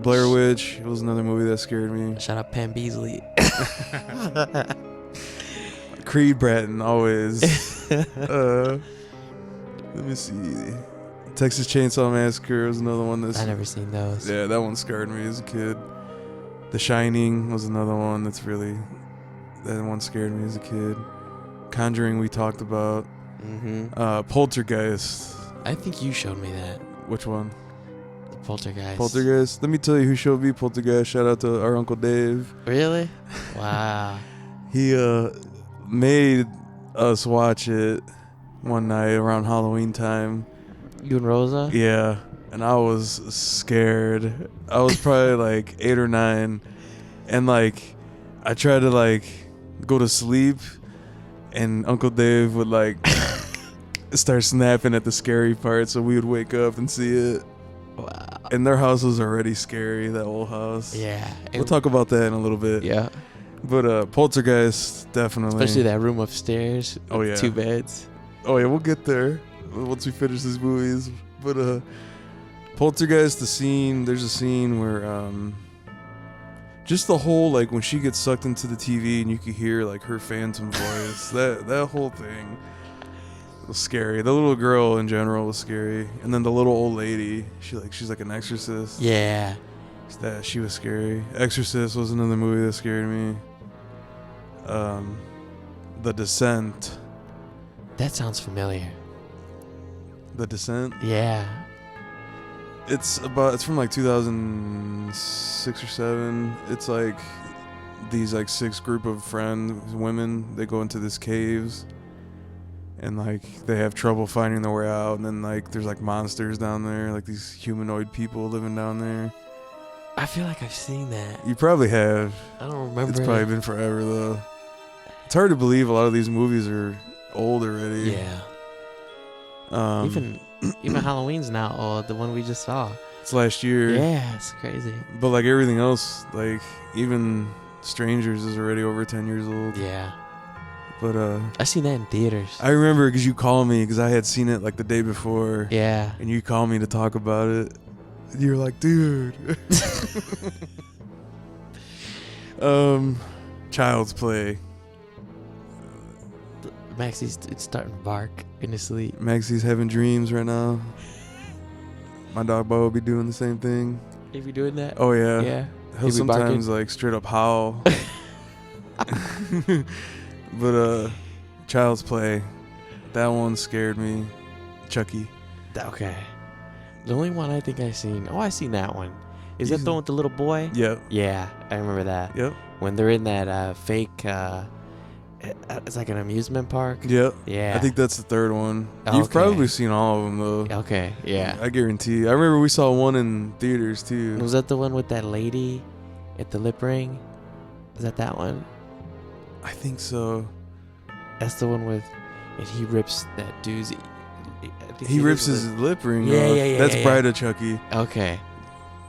Blair Witch. It was another movie that scared me. Shout out Pam Beasley. Creed Bratton, always. Let me see. Texas Chainsaw Massacre was another one that's... I never seen those. Yeah, that one scarred me as a kid. The Shining was another one that's really... That one scared me as a kid. Conjuring we talked about. Poltergeist. I think you showed me that. Which one? The Poltergeist. Poltergeist. Let me tell you who showed me Poltergeist. Shout out to our Uncle Dave. Really? Wow. He made us watch it one night around Halloween time. You and Rosa? Yeah, and I was scared. I was probably like 8 or 9, and like I tried to like go to sleep, and Uncle Dave would like start snapping at the scary part, so we would wake up and see it. Wow. And their house was already scary, that old house. Yeah. We'll talk about that in a little bit. Yeah. But Poltergeist, definitely. Especially that room upstairs. Oh, with yeah. 2 beds. Oh yeah, we'll get there once we finish these movies. But Poltergeist, there's a scene where just the whole like when she gets sucked into the TV and you can hear like her phantom voice. that whole thing was scary. The little girl in general was scary, and then the little old lady, she's like an exorcist. Yeah. She was scary. Exorcist was another movie that scared me. The Descent. That sounds familiar. The Descent. Yeah. It's from like 2006 or 7. It's like these like 6 group of women. They go into this caves, and like they have trouble finding their way out. And then like there's like monsters down there, like these humanoid people living down there. I feel like I've seen that. You probably have. I don't remember. It's probably been forever though. It's hard to believe a lot of these movies are old already. Yeah. Even Halloween's now old. The one we just saw. It's last year. Yeah, it's crazy. But like everything else, like even Strangers is already over 10 years old. Yeah. But I seen that in theaters. I remember because you called me because I had seen it like the day before. Yeah. And you called me to talk about it. And you were like, dude. Child's Play. Maxie's starting to bark in his sleep. Maxie's having dreams right now. My dog Bo will be doing the same thing. He be doing that? Oh yeah. Yeah. He'll sometimes like straight up howl. But Child's Play, that one scared me. Chucky. Okay. The only one I think I seen. Oh, I seen that one. Is that the one with the little boy? Yep. Yeah, I remember that. Yep. When they're in that fake. It's like an amusement park. Yep. Yeah. I think that's the third one. Okay. You've probably seen all of them though. Okay. Yeah. I guarantee. I remember we saw one in theaters too. Was that the one with that lady at the lip ring? Is that one? I think so. That's the one with, and he rips that dude's. He rips his lip ring Yeah, off. yeah. That's Bride of Chucky. Okay.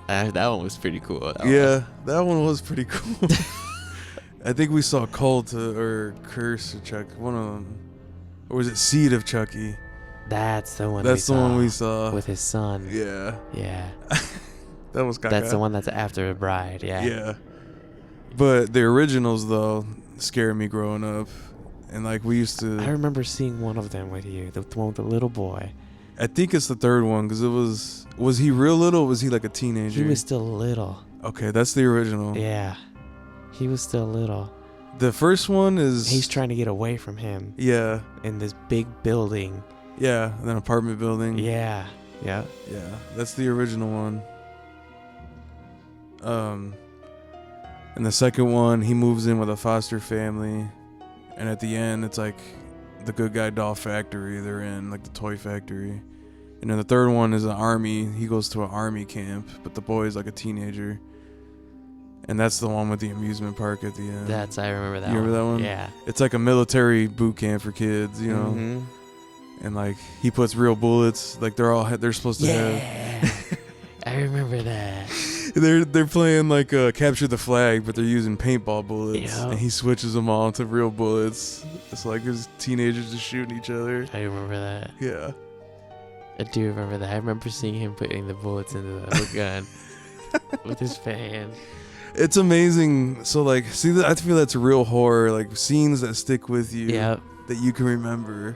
That one was pretty cool. That one was pretty cool. I think we saw Cult or Curse of Chucky. One of them. Or was it Seed of Chucky? That's the one. That's the one we saw. With his son. Yeah. Yeah. That was Gaga. That's the one that's after the Bride. Yeah. Yeah. But the originals though scared me growing up, and like we used to. I remember seeing one of them with you, the one with the little boy. I think it's the third one because it was he real little? Or was he like a teenager? He was still little. Okay, that's the original. Yeah. He was still little. The first one is he's trying to get away from him. Yeah. In this big building. Yeah, an apartment building. Yeah. Yeah. Yeah, that's the original one. And the second one, he moves in with a foster family, and at the end, it's like the good guy doll factory they're in, like the toy factory. And then the third one is an army. He goes to an army camp, but the boy is like a teenager. And that's the one with the amusement park at the end. I remember that one. You remember that one? Yeah. It's like a military boot camp for kids, you know? Mm-hmm. And like, he puts real bullets, like they're supposed to have. Yeah. I remember that. They're playing like capture the flag, but they're using paintball bullets, Yeah. and he switches them all to real bullets. It's like his teenagers just shooting each other. I remember that. Yeah. I do remember that. I remember seeing him putting the bullets into the gun with his fan. It's amazing. So like, see, I feel that's real horror, like scenes that stick with you, Yep. that you can remember.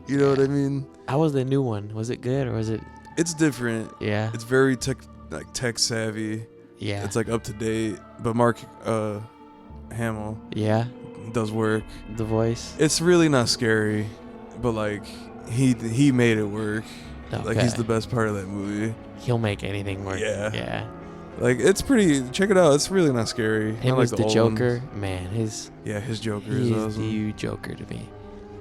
You know what I mean? How was the new one? Was it good or was it? It's different. Yeah. It's very tech savvy. Yeah. It's like up to date. But Mark Hamill Yeah. does work. The voice. It's really not scary, but like he made it work. Okay. Like he's the best part of that movie. He'll make anything work. Yeah. Yeah. Like it's pretty. Check it out. It's really not scary. Him not like as the old Joker, ones. man. His Joker is he awesome. the Joker to me.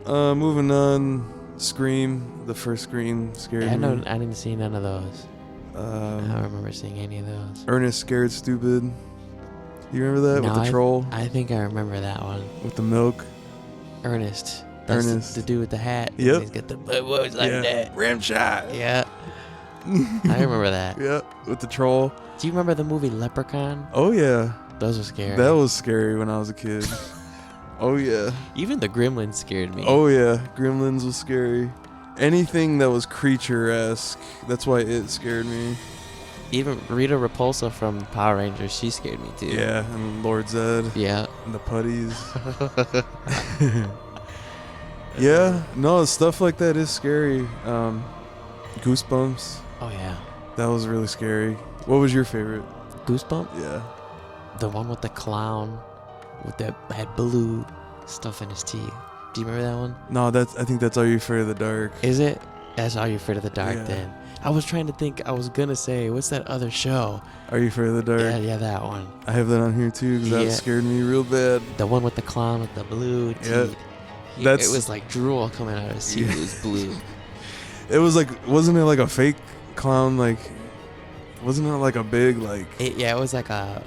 Moving on. Scream. The first Scream scared I me. didn't see none of those. I don't remember seeing any of those. Ernest Scared Stupid. You remember that No, with the troll I think I remember that one. with the milk? Ernest. That's Ernest. the dude with the hat. Yep. He's got the was like that. Ram shot. Yeah. I remember that. Yeah, with the troll. Do you remember the movie Leprechaun? Oh yeah, Those were scary. that was scary when I was a kid. Oh yeah. Even the Gremlins scared me. Oh yeah, Gremlins was scary. Anything that was creature-esque, that's why it scared me. Even Rita Repulsa from Power Rangers, she scared me too. Yeah, and Lord Zed Yeah. and the putties. Yeah, no, stuff like that is scary. Goosebumps, Oh yeah. that was really scary. What was your favorite? Goosebump? Yeah. The one with the clown with that had blue stuff in his teeth. Do you remember that one? No, I think that's Are You Afraid of the Dark? Is it? That's Are You Afraid of the Dark Yeah. then. I was trying to think, I was gonna say, what's that other show? Are You Afraid of the Dark? Yeah, that one. I have that on here too because that Yeah. scared me real bad. The one with the clown with the blue teeth. Yeah. It was like drool coming out of his teeth. Yeah. It was blue. It was like, wasn't it like a fake clown? Like, wasn't it like a big like? It was like a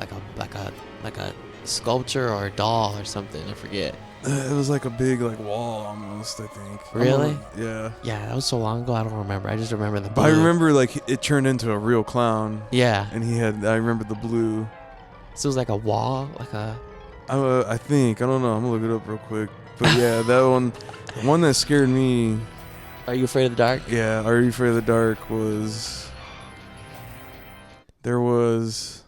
sculpture or a doll or something. I forget. It was like a big like wall almost. I think. Really? Yeah. Yeah, that was so long ago. I don't remember. I just remember the blue. But I remember like it turned into a real clown, Yeah. and he had. I remember the blue. So it was like a wall, like a. I think I don't know. I'm gonna look it up real quick. But yeah, that one that scared me. Are You Afraid of the Dark? Yeah, Are You Afraid of the Dark was. There was.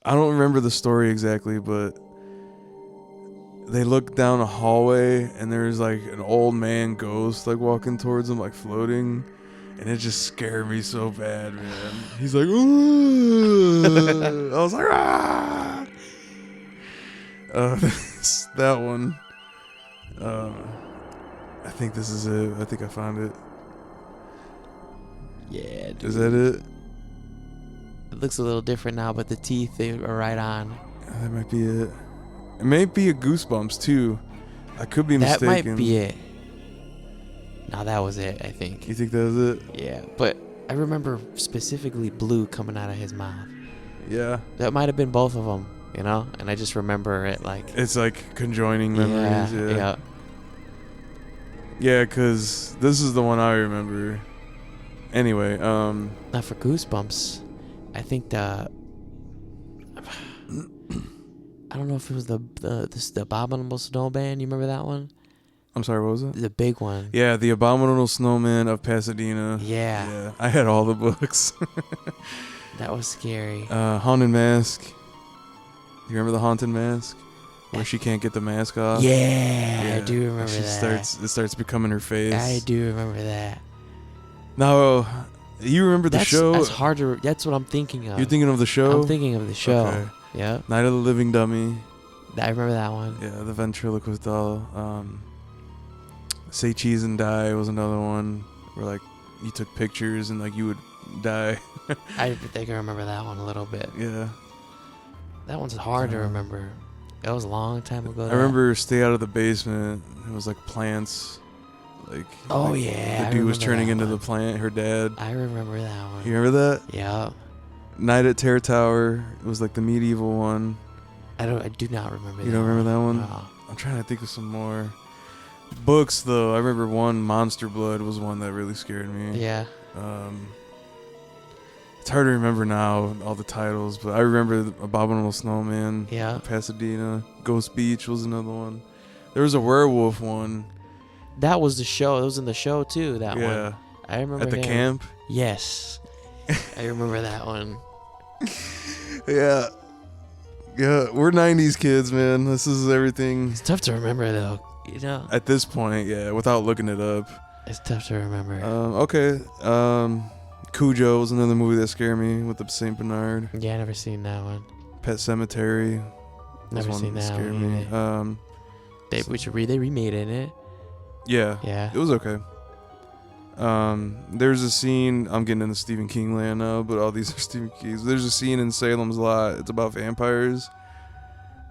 I don't remember the story exactly, but they looked down a hallway and there's like an old man ghost like walking towards them, like floating, and it just scared me so bad, man. He's like, ooh. I was like, ah. That one. I think this is it. I think I found it. Yeah, dude. Is that it? It looks a little different now, but the teeth, they are right on. That might be it. It may be a Goosebumps too. I could be That mistaken. might be it. No, that was it, I think. You think that was it? Yeah, but I remember specifically blue coming out of his mouth. Yeah. That might have been both of them, you know? And I just remember it like... It's like conjoining memories. Yeah. Yeah, because this is the one I remember. Anyway, Now for Goosebumps, I think the... I don't know if it was the Abominable Snowman. You remember that one? I'm sorry, what was it? The big one. Yeah, The Abominable Snowman of Pasadena. Yeah. I had all the books. That was scary. Haunted Mask. You remember the Haunted Mask? Where she can't get the mask off? Yeah, I do remember that. It starts becoming her face. I do remember that. No, you remember the show? That's hard to... That's what I'm thinking of. You're thinking of the show? I'm thinking of the show. Okay. Yeah. Night of the Living Dummy. I remember that one. Yeah, the ventriloquist doll. Say Cheese and Die was another one where like you took pictures and like you would die. I think I remember that one a little bit. Yeah. That one's hard to remember. That was a long time ago. I remember Stay Out of the Basement. It was like plants. Yeah. The dude was turning into the plant, her dad. I remember that one. You remember that? Yeah. Night at Terror Tower. It was like the medieval one. I do not remember that. You don't remember that one? No. I'm trying to think of some more. Books though, I remember one, Monster Blood, was one that really scared me. Yeah. It's hard to remember now, all the titles, but I remember Abominable Snowman. Yeah. Pasadena. Ghost Beach was another one. There was a werewolf one. That was the show. It was in the show too, that Yeah. one. I remember At the him. camp. Yes. I remember that one. Yeah. Yeah, we're 90s kids, man. This is everything. It's tough to remember though. You know? At this point, yeah, without looking it up. It's tough to remember. Okay. Cujo was another movie that scared me with the Saint Bernard. Yeah, I never seen that one. Pet Cemetery. Was Never one seen that scared one me. either. They remade it. Yeah. Yeah. It was okay. There's a scene. I'm getting into Stephen King land now, but all these are Stephen King's. There's a scene in Salem's Lot. It's about vampires,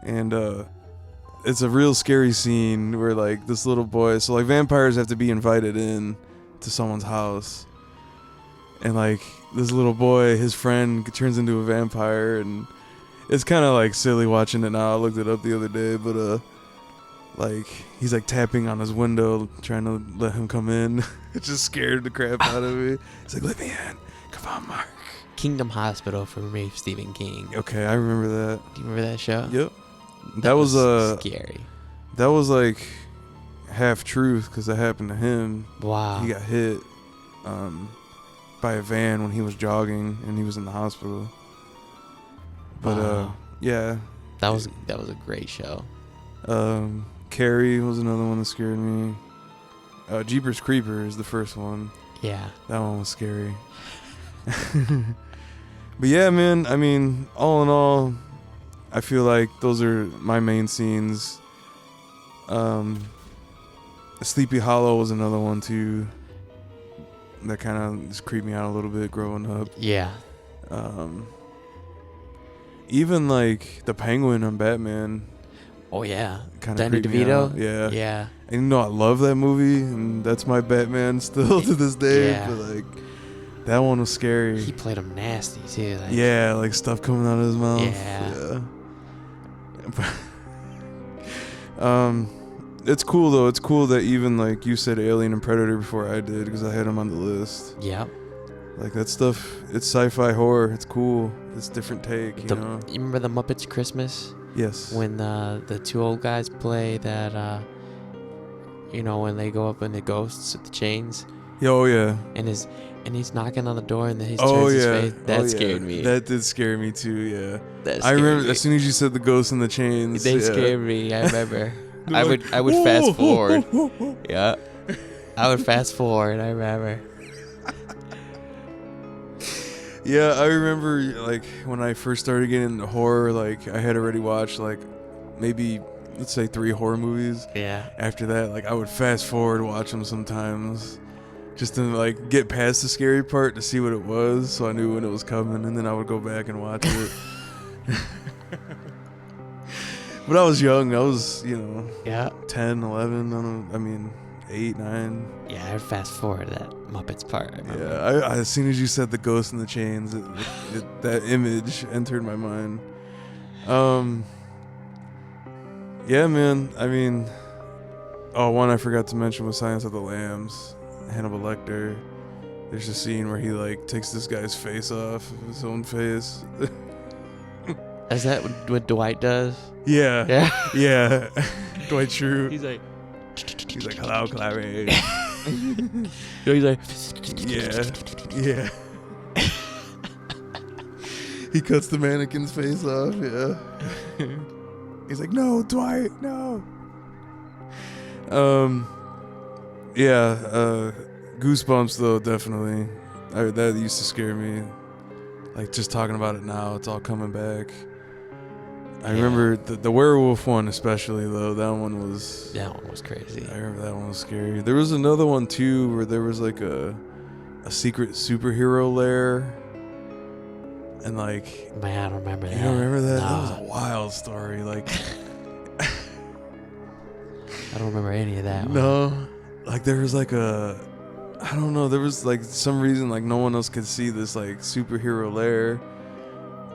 and it's a real scary scene where like this little boy. So like vampires have to be invited in to someone's house, and like this little boy, his friend turns into a vampire, and it's kind of like silly watching it now. I looked it up the other day, but like he's like tapping on his window trying to let him come in. It just scared the crap out of me. He's like, let me in, come on, Mark. Kingdom Hospital for me, Stephen King. Okay, I remember that. Do you remember that show? Yep. That was scary. that was like half truth because that happened to him. Wow. He got hit by a van when he was jogging and he was in the hospital. But Wow. yeah. That was a great show. Carrie was another one that scared me. Jeepers Creepers, the first one. Yeah. That one was scary. But yeah, man, I mean, all in all, I feel like those are my main scenes. Sleepy Hollow was another one too. That kind of just creeped me out a little bit growing up. Yeah. Even like the Penguin on Batman. Oh yeah. Kind of Danny creeped me DeVito. out. Yeah. Yeah. And you know I love that movie, and that's my Batman still to this day. Yeah. But like, that one was scary. He played him nasty too. Like, Yeah, like stuff coming out of his mouth. Yeah. It's cool though. It's cool that even like you said Alien and Predator before I did because I had them on the list. Yep. Like that stuff, it's sci-fi horror. It's cool. It's different take, you know. You remember the Muppets Christmas Yes. when the two old guys play that? When they go up in the ghosts with the chains, Oh yeah. and he's knocking on the door and then he Oh turns yeah. his face. That scared me. That did scare me too. Yeah. That I remember me. as soon as you said the ghost and the chains. They yeah. scared me. I remember. They're I like, would fast "Whoa, forward. whoa, whoa, whoa." Yeah. I would fast forward. I remember. Yeah, I remember like when I first started getting into horror, like I had already watched like maybe let's say 3 horror movies. Yeah. After that, like I would fast forward watch them sometimes, just to like get past the scary part to see what it was, so I knew when it was coming, and then I would go back and watch it. But I was young. I was, Yeah. 10, 11. I mean, 8, 9. Yeah. I would fast forward that Muppets part. I remember. Yeah, I as soon as you said the ghost in the chains, that image entered my mind. Yeah, man. I mean, one I forgot to mention was Silence of the Lambs. Hannibal Lecter. There's a scene where he like takes this guy's face off of his own face. Is that what Dwight does? Yeah. Yeah. Yeah. Dwight Schrute. He's like, Hello, Clary. he's like, Yeah. Yeah. He cuts the mannequin's face off, yeah. He's like, no, Dwight, no. Goosebumps though, definitely. That used to scare me. Like just talking about it now, it's all coming back. I remember the werewolf one especially though. That one was crazy. I remember that one was scary. There was another one too where there was like a secret superhero lair. And like, man, I don't remember that. You don't remember that? No. That was a wild story. Like, I don't remember any of that. no, like there was like I don't know. There was like some reason like no one else could see this like superhero lair,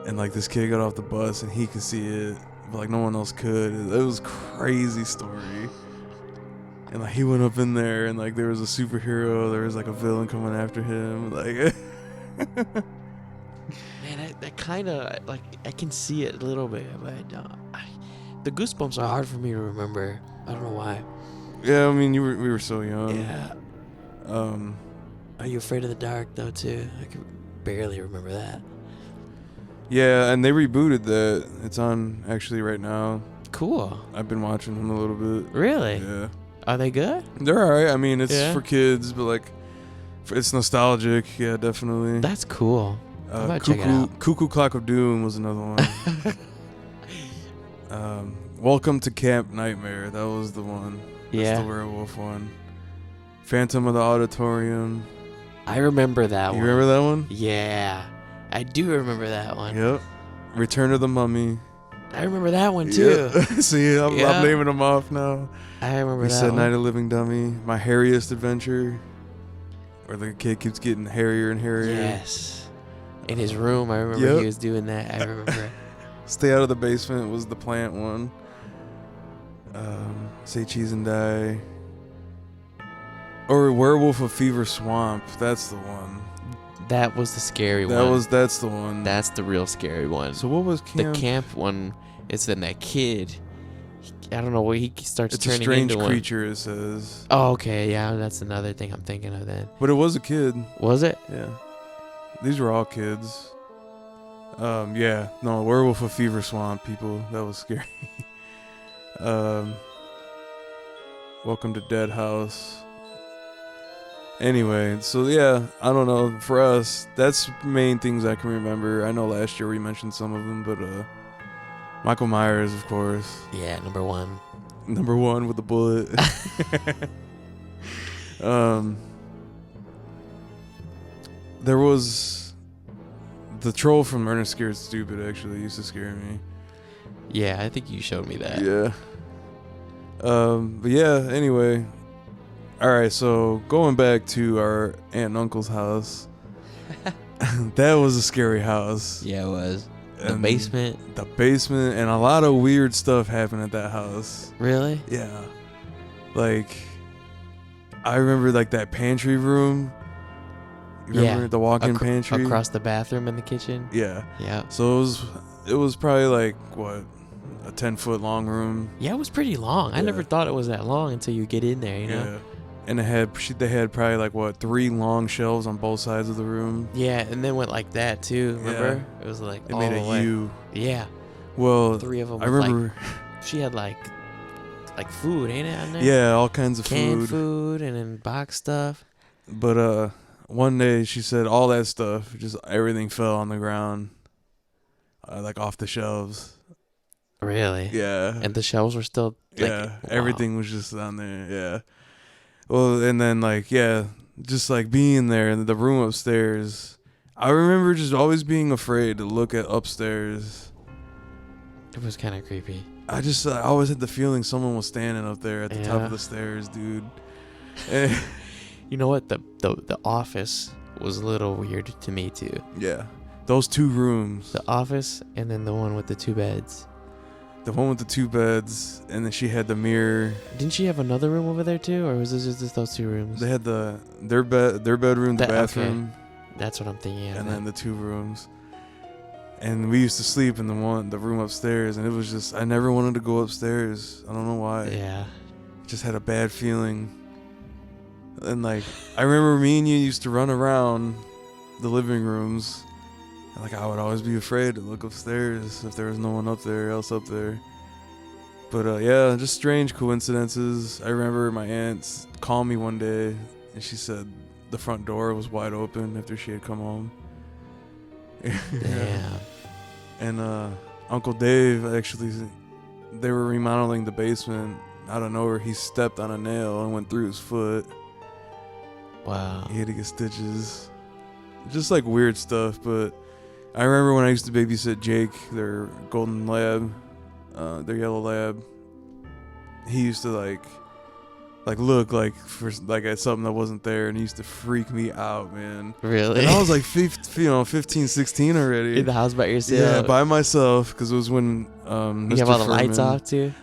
and like this kid got off the bus and he could see it, but like no one else could. It was a crazy story. And like he went up in there and like there was a superhero. There was like a villain coming after him. Like. Man, that kind of like I can see it a little bit, but the goosebumps are hard for me to remember. I don't know why. Yeah, I mean we were so young. Yeah. Are you afraid of the dark though too? I can barely remember that. Yeah, and they rebooted that. It's on actually right now. Cool. I've been watching them a little bit. Really? Yeah. Are they good? They're alright. I mean, it's Yeah. for kids, but like, it's nostalgic. Yeah, definitely. That's cool. I might check it out. Cuckoo Clock of Doom was another one. Welcome to Camp Nightmare. That was the one. That's Yeah. the werewolf one. Phantom of the Auditorium. I remember that You one. remember that one? Yeah, I do remember that one. Yep. Return of the Mummy. I remember that one too. Yep. See, I'm Yeah. naming them off now. I remember We that said one. Night of the Living Dummy. My Hairiest Adventure. Where the kid keeps getting hairier and hairier. Yes. In his room, I remember Yep. he was doing that. I remember. Stay Out of the Basement was the plant one. Say Cheese and Die. Or Werewolf of Fever Swamp. That's the one. That was the scary one. That's the one. That's the real scary one. So what was camp? The camp one is then that kid. I don't know what he starts It's a turning strange into creature, it says. Oh, okay, yeah, that's another thing I'm thinking of then. But it was a kid. Was it? Yeah. These were all kids. Yeah. No, Werewolf of Fever Swamp, people. That was scary. Welcome to Dead House. Anyway, so yeah, I don't know. For us, that's main things I can remember. I know last year we mentioned some of them, but Michael Myers, of course. Yeah, number one. Number one with the bullet. There was the troll from Ernest Scared Stupid. Actually, used to scare me. Yeah, I think you showed me that. Yeah. But yeah. Anyway. All right. So going back to our aunt and uncle's house. That was a scary house. Yeah, it was. The And basement. The basement, and a lot of weird stuff happened at that house. Really? Yeah. Like, I remember like that pantry room. You remember the walk-in pantry? Across the bathroom and the kitchen? Yeah. Yeah. So it was probably like, what, a 10-foot long room? Yeah, it was pretty long. I Yeah. never thought it was that long until you get in there, you know? Yeah. And they had probably like, what, 3 long shelves on both sides of the room? Yeah, and then went like that too, remember? It was like It all made the a way. U. Yeah. Well, 3 of them. I remember. She had like food, ain't it, on there? Yeah, all kinds of Canned food and then box stuff. But one day she said all that stuff, just everything fell on the ground, like off the shelves. Really? Yeah. And the shelves were still like, Yeah, wow. everything was just on there. Yeah. Well, and then like, yeah, just like being there in the room upstairs. I remember just always being afraid to look at upstairs. It was kind of creepy. I always had the feeling someone was standing up there at the top of the stairs, dude. You know what? The office was a little weird to me too. Yeah. Those 2 rooms. The office and then the one with the 2 beds. The one with the 2 beds, and then she had the mirror. Didn't she have another room over there too, or was this just those 2 rooms? They had their bedroom, the bathroom. Okay. That's what I'm thinking. And then the 2 rooms. And we used to sleep in the room upstairs, and it was just, I never wanted to go upstairs. I don't know why. Yeah. Just had a bad feeling. And like, I remember me and you used to run around the living rooms. And like, I would always be afraid to look upstairs if there was no one up there. But yeah, just strange coincidences. I remember my aunt called me one day, and she said the front door was wide open after she had come home. Damn. And Uncle Dave, actually, they were remodeling the basement. Out of nowhere, he stepped on a nail and went through his foot. Wow. He had to get stitches. Just like weird stuff. But I remember when I used to babysit Jake, their golden lab, their yellow lab. He used to like look like for like at something that wasn't there, and he used to freak me out, man. Really? And I was like 15, 16 already. In the house by yourself? Yeah, by myself, because it was when Mr. You have all the Furman, lights off too?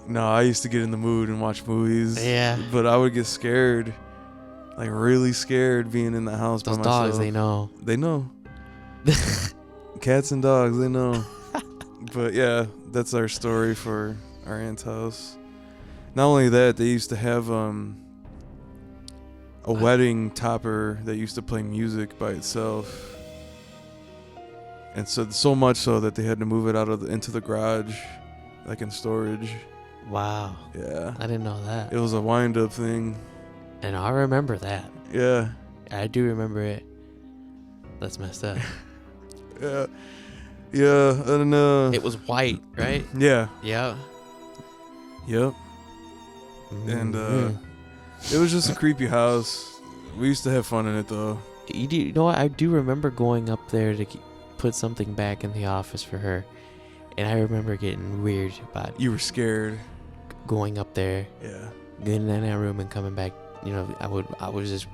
No, I used to get in the mood and watch movies. Yeah. But I would get scared, like really scared being in the house Those by myself. dogs, they know. They know. Cats and dogs, they know. But yeah, that's our story for our aunt's house. Not only that, they used to have a wedding topper that used to play music by itself, and so much so that they had to move it into the garage, like in storage. Wow. Yeah, I didn't know that. it was a wind-up thing. And I remember that. Yeah, I do remember it. That's messed up. yeah, and It was white, right? yeah, Yeah. yep. And Mhm. It was just a creepy house. We used to have fun in it though. You know what? I do remember going up there to put something back in the office for her, and I remember getting weird about You were scared. going up there, Yeah. getting in that room and coming back. You know, I was just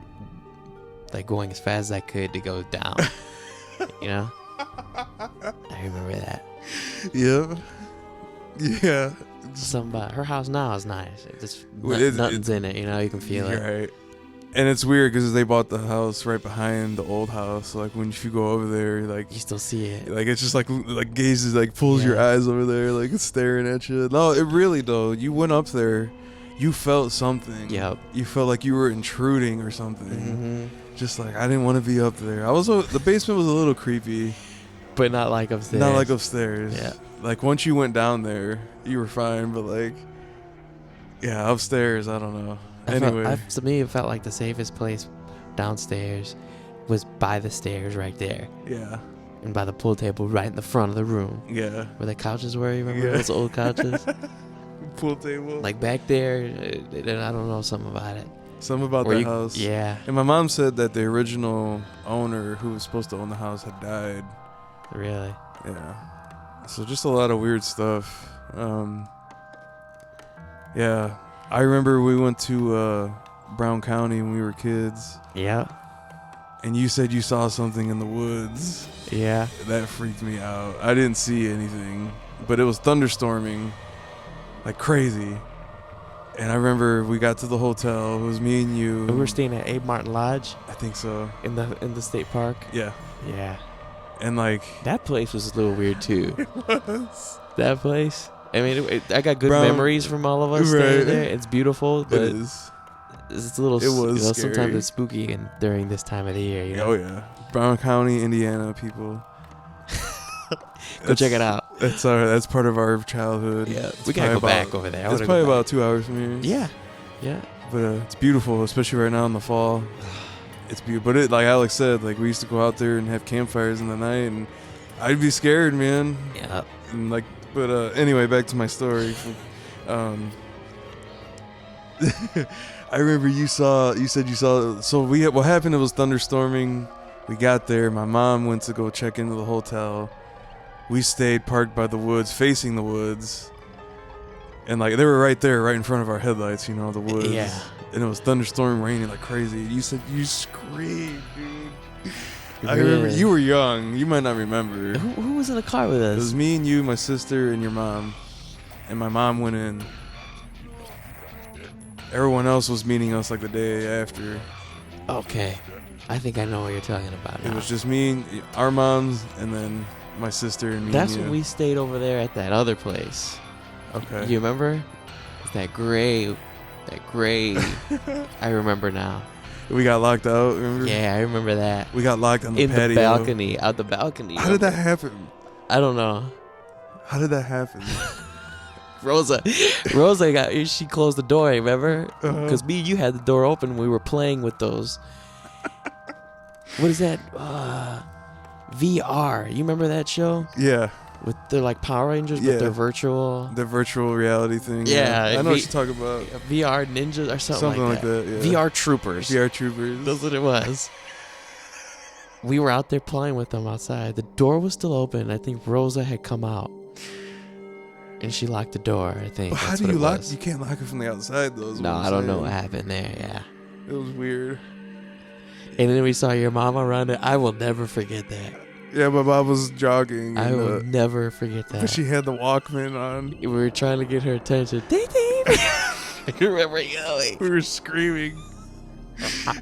like going as fast as I could to go down. You know, I remember that. Yeah. Yeah. Something about her house now is nice. Well, Nothing's in it. You know, you can feel it. Right. And it's weird because they bought the house right behind the old house. So like when you go over there, like You still see it. like it's just like gazes, like pulls your Yeah. eyes over there, like it's staring at you. No, it really though. You went up there, you felt something. Yep. You felt like you were intruding or something. Mm-hmm. Just like I didn't want to be up there. The basement was a little creepy. But not like upstairs. Not like upstairs. Yeah. Like once you went down there, you were fine. But like, yeah, upstairs, I don't know. Anyway, To me, it felt like the safest place downstairs was by the stairs right there, yeah, and by the pool table right in the front of the room yeah. where the couches were. You remember Yeah. those old couches? Pool table. Like back there, I don't know, something about it. Something about Where the you- house. Yeah, And my mom said that the original owner who was supposed to own the house had died. really. Yeah. So just a lot of weird stuff. Yeah. I remember we went to Brown County when we were kids, Yeah, and you said you saw something in the woods. yeah. That freaked me out. I didn't see anything, but it was thunderstorming like crazy. And I remember we got to the hotel. It was me and you. We were staying at Abe Martin Lodge I think so. in the state park. Yeah. Yeah, And like that place was a little weird too. it was. That place. I mean, I got good Brown- memories from all of us Right. staying there. It's beautiful, It but is. it's a little. It was sometimes scary. it's spooky and during this time of the year. You know? Oh yeah. Brown County, Indiana, people. Go check it out. That's part of our childhood. Yeah, It's we gotta go probably back over there. I It's wanna probably go back. about 2 hours from here. Yeah, yeah. But it's beautiful, especially right now in the fall. It's beautiful. But like Alex said, like we used to go out there and have campfires in the night, and I'd be scared, man. Yeah. And like, but anyway, back to my story. I remember you said you saw. So what happened? It was thunderstorming. We got there. My mom went to go check into the hotel. We stayed parked by the woods, facing the woods. And like they were right there, right in front of our headlights, you know, the woods. Yeah. And it was thunderstorming, raining like crazy. You said you screamed, dude. I Really? remember you were young. You might not remember. Who was in the car with It us? was me and you, my sister, and your mom. And my mom went in. Everyone else was meeting us like the day after. Okay, I think I know what you're talking about now. It was just me and our moms, and then my sister and me. That's and when you. we stayed over there at that other place. Okay. You remember? That gray. I remember now. We got locked out. Remember? Yeah, I remember that. We got locked on the In patio. the balcony, out the balcony. How did that happen? I don't know. How did that happen? Rosa she closed the door, remember? Because me and you had the door open and we were playing with those. What is that? VR. You remember that show? Yeah, With they're like Power Rangers, Yeah. but they're virtual. the virtual reality thing. Yeah, I know what you're talking about. VR ninjas or something like that. Yeah. VR troopers. VR troopers. That's what it was. We were out there playing with them outside. The door was still open. I think Rosa had come out. And she locked the door, I think. But how That's do what you it lock? was. You can't lock it from the outside, though. is No, what I'm I don't know saying. what happened there, yeah. It was weird. And then we saw your mama around it. I will never forget that. Yeah, my mom was jogging. I and, will never forget that. but she had the Walkman on. We were trying to get her attention. Ding, ding. I remember yelling. We were screaming.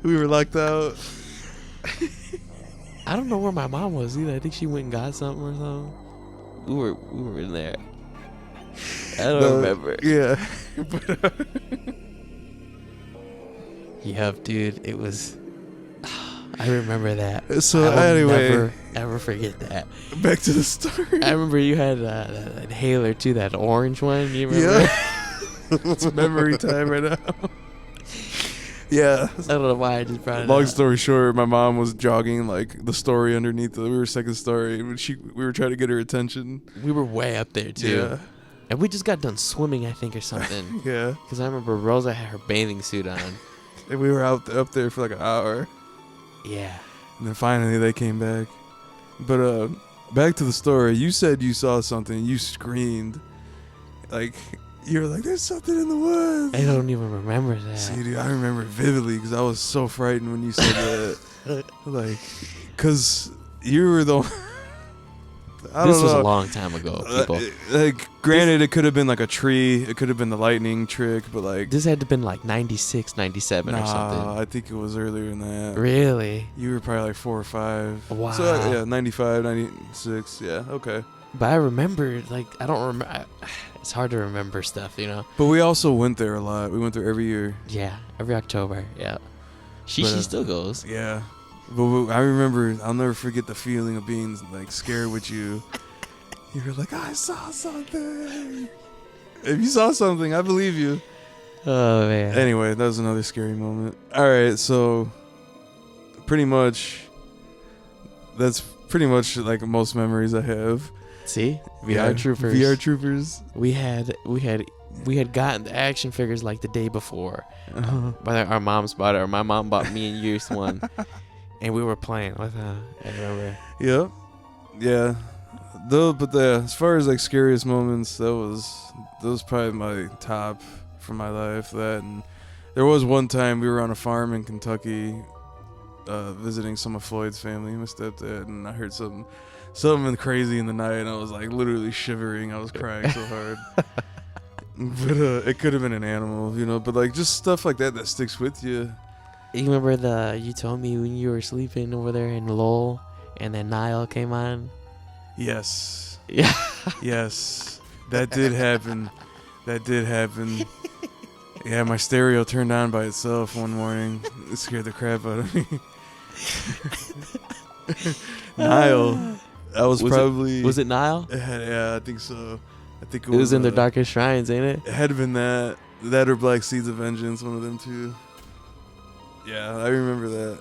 We were locked out. I don't know where my mom was either. I think she went and got something or something. We were in there. I don't remember. Yeah. Yep, dude. It was. I remember that. So I will anyway, never ever forget that. back to the story. I remember you had that inhaler too, that orange one. You remember? Yeah. It's memory time right now. Yeah. I don't know why I just brought it Long up. story short, my mom was jogging like the story underneath. We were second story. We were trying to get her attention. We were way up there too. Yeah. And we just got done swimming, I think, or something. Yeah. Because I remember Rosa had her bathing suit on. And we were up there for like an hour. Yeah. And then finally they came back. But back to the story. You said you saw something. You screamed. Like, you were like, there's something in the woods. I don't even remember that. See, dude, I remember it vividly because I was so frightened when you said that. Like, because you were the This was a long time ago, people. Like, granted, it could have been like a tree. It could have been the lightning trick, but like... This had to have been like 96, 97 or something. I think it was earlier than that. Really? You were probably like 4 or 5. Wow. So, yeah, 95, 96. Yeah, okay. But I remember, like, I don't remember. It's hard to remember stuff, you know? But we also went there a lot. We went there every year. Yeah, every October, yeah. She But, still goes. Yeah. But I remember, I'll never forget the feeling of being like scared with you. You were like, I saw something. If you saw something, I believe you. Oh, man. Anyway, that was another scary moment. All right, so pretty much, that's pretty much like most memories I have. See? VR Yeah, Troopers. VR Troopers. We had gotten the action figures like the day before. Uh-huh. Whether our moms bought it or my mom bought me and yours one. And we were playing with I remember. Yep. Yeah. As far as like scariest moments, that was probably my top for my life. That, and there was one time we were on a farm in Kentucky, visiting some of Floyd's family, my stepdad, and I heard something crazy in the night, and I was like literally shivering. I was crying so hard. But it could have been an animal, you know. But like just stuff like that sticks with you. You remember you told me when you were sleeping over there in Lowell and then Niall came on? Yes. Yeah. Yes. That did happen. Yeah, my stereo turned on by itself one morning. It scared the crap out of me. Niall. That was probably... Was it Niall? Yeah, I think so. I think it was in their darkest shrines, ain't it? It had been that. That or Black Seeds of Vengeance, one of them two. Yeah, I remember that.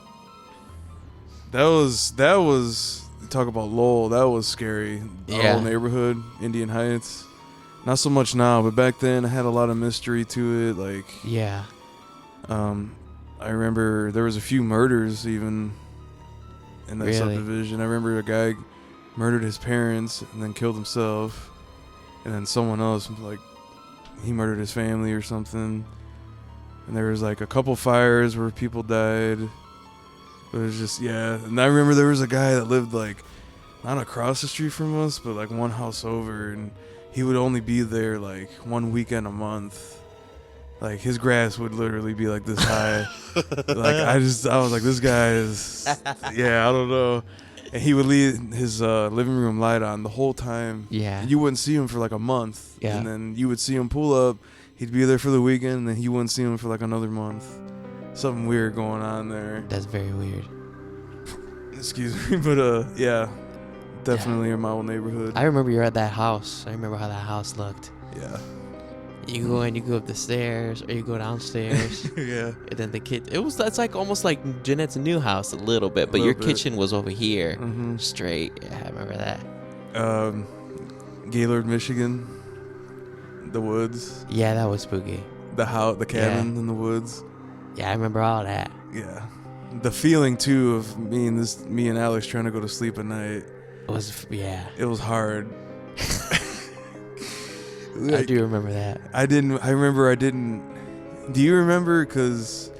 That was talk about Lowell. That was scary. The whole neighborhood, Indian Heights. Not so much now, but back then I had a lot of mystery to it. Like, yeah. I remember there was a few murders even in that subdivision. I remember a guy murdered his parents and then killed himself, and then someone else like he murdered his family or something. And there was like a couple fires where people died. It was just, yeah. And I remember there was a guy that lived like not across the street from us, but like one house over, and he would only be there like one weekend a month. Like his grass would literally be like this high. Like I was like, this guy is, yeah, I don't know. And he would leave his living room light on the whole time. Yeah. And you wouldn't see him for like a month. Yeah. And then you would see him pull up. He'd be there for the weekend, and then you wouldn't see him for like another month. Something weird going on there. That's very weird. Excuse me, but yeah, definitely in my old neighborhood. I remember you're at that house. I remember how that house looked. Yeah. You go in, you go up the stairs, or you go downstairs. Yeah. And then that's like almost like Jeanette's new house a little bit, but your kitchen was over here, straight. Yeah, I remember that. Gaylord, Michigan. The woods. Yeah, that was spooky. The cabin in the woods. Yeah, I remember all that. Yeah. The feeling too of me and Alex trying to go to sleep at night. It was hard. I do remember that. I didn't. Do you remember? Because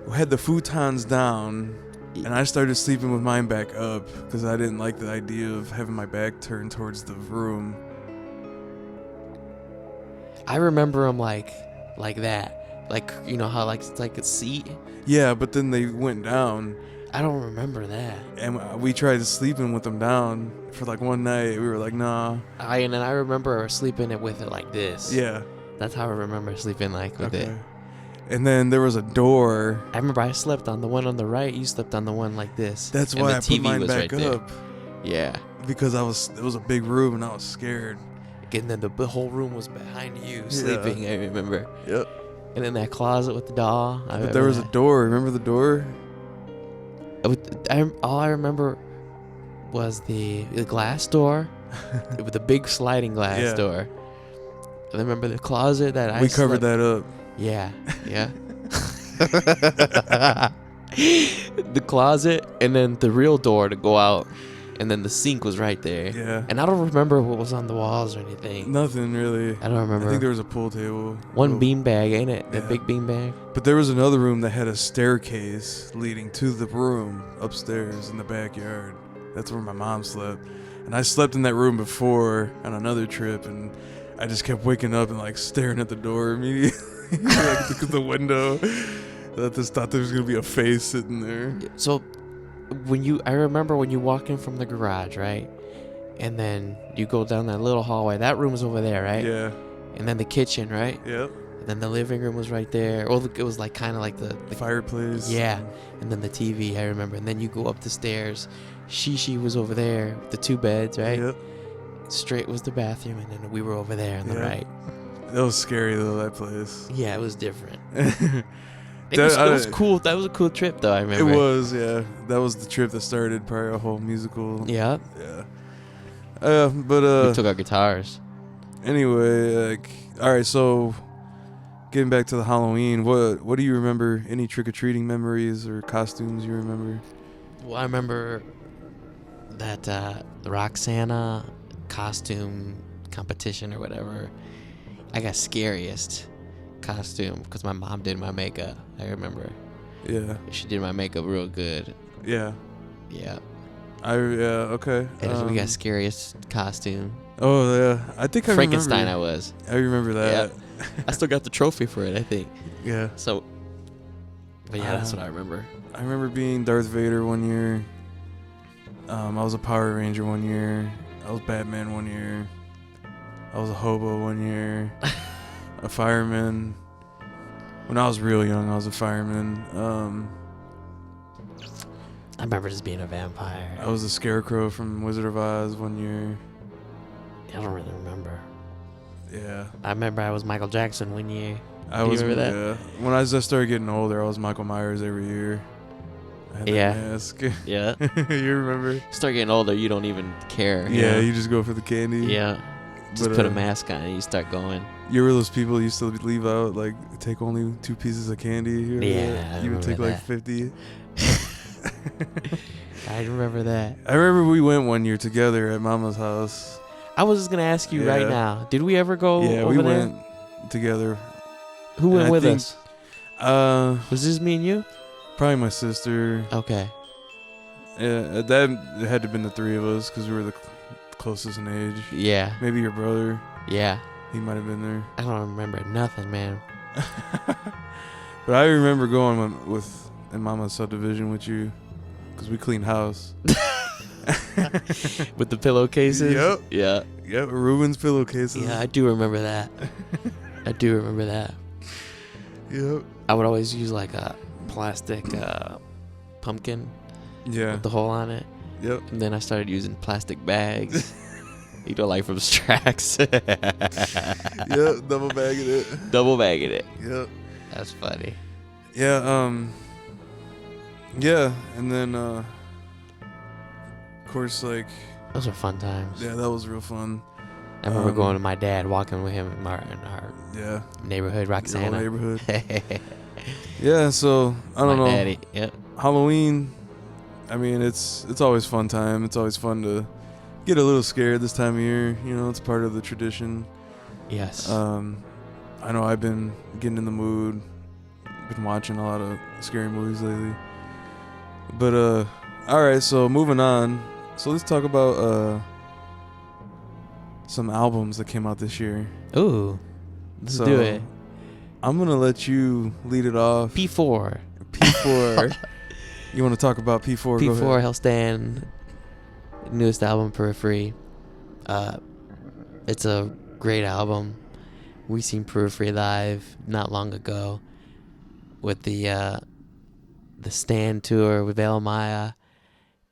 we had the futons down, and I started sleeping with mine back up because I didn't like the idea of having my back turned towards the room. I remember them like that. Like, you know how like it's like a seat? Yeah, but then they went down. I don't remember that. And we tried sleeping with them down for like one night. We were like, nah. And then I remember sleeping with it like this. Yeah. That's how I remember sleeping like with it. And then there was a door. I remember I slept on the one on the right. You slept on the one like this. That's why I put mine back up. Yeah. Because it was a big room and I was scared. And then the whole room was behind you sleeping, I remember. Yep. And in that closet with the doll. But there was a door. Remember the door? All I remember was the glass door with the big sliding glass door. And I remember the closet that we covered that up. Yeah, yeah. The closet, and then the real door to go out, and then the sink was right there. Yeah. And I don't remember what was on the walls or anything. Nothing really. I don't remember. I think there was a pool table. One beanbag, ain't it? That Yeah. big beanbag. But there was another room that had a staircase leading to the room upstairs in the backyard. That's where my mom slept. And I slept in that room before on another trip, and I just kept waking up and like staring at the door immediately. Like look at the window. I just thought there was gonna be a face sitting there. So I remember when you walk in from the garage, right? And then you go down that little hallway. That room was over there, right? Yeah. And then the kitchen, right? Yep. And then the living room was right there. Or it was like kind of like the Fireplace. Yeah. And then the TV, I remember. And then you go up the stairs. Shishi was over there with the 2 beds, right? Yep. Straight was the bathroom, and then we were over there on the right. That was scary though, that place. Yeah, it was different. It It was cool. That was a cool trip, though, I remember. It was, yeah. That was the trip that started probably a whole musical. Yeah. Yeah. But We took our guitars. anyway, like, all right. So, getting back to the Halloween, what do you remember? Any trick or treating memories or costumes you remember? Well, I remember that the Roxana costume competition or whatever. I got scariest costume because my mom did my makeup. I remember. Yeah. She did my makeup real good. Yeah. Yeah. Okay. And we got scariest costume. Oh yeah, I think I Frankenstein. remember. I was. I remember that. Yeah. I still got the trophy for it, I think. Yeah. So. But yeah, that's what I remember. I remember being Darth Vader one year. I was a Power Ranger one year. I was Batman one year. I was a hobo one year. A fireman. When I was real young, I was a fireman. I remember just being a vampire. I was a scarecrow from Wizard of Oz one year. I don't really remember. Yeah. I remember I was Michael Jackson one year. I Do you was. remember that? Yeah. When I just started getting older, I was Michael Myers every year. I had Yeah. that mask. Yeah. You remember? Start getting older, you don't even care. you Yeah, know? you just go for the candy. Yeah. Just But, put a mask on and you start going. You were those people who used to leave out, like, take only 2 pieces of candy. You remember Yeah, that? I You would take remember like 50. I remember that. I remember we went one year together at Mama's house. I was just gonna ask you right Yeah. now. Did we ever go Yeah, over we there? went together. Who went and I with think- us? Was this me and you? Probably my sister. Okay. Yeah, that it had to have been the 3 of us because we were the closest in age. Yeah. Maybe your brother. Yeah. He might have been there. I don't remember nothing, man. But I remember going in Mama's subdivision with you because we cleaned house. With the pillowcases? Yep. Yeah. Yep, Ruben's pillowcases. Yeah, I do remember that. I do remember that. Yep. I would always use like a plastic pumpkin Yeah. with the hole on it. Yep. And then I started using plastic bags. Like from Strax. Yep. Double bagging it. Double bagging it. Yep. That's funny. Yeah. Yeah, and then of course, like, Those were fun times. yeah, that was real fun. I remember going with my dad, walking with him in our Yeah. neighborhood, Your whole Roxana. neighborhood. Yeah. So I don't know. Daddy. Yep. Halloween. I mean, it's always fun time. It's always fun to get a little scared this time of year. You know, it's part of the tradition. Yes. I know I've been getting in the mood. Been watching a lot of scary movies lately. But all right, so moving on. So let's talk about some albums that came out this year. Ooh. Let's So, do it. I'm gonna let you lead it off. P4. P4. You want to talk about P4? Go P4 ahead. Hellstand. Newest album, Periphery. It's a great album. We seen Periphery live not long ago with the Stand tour with Amayeta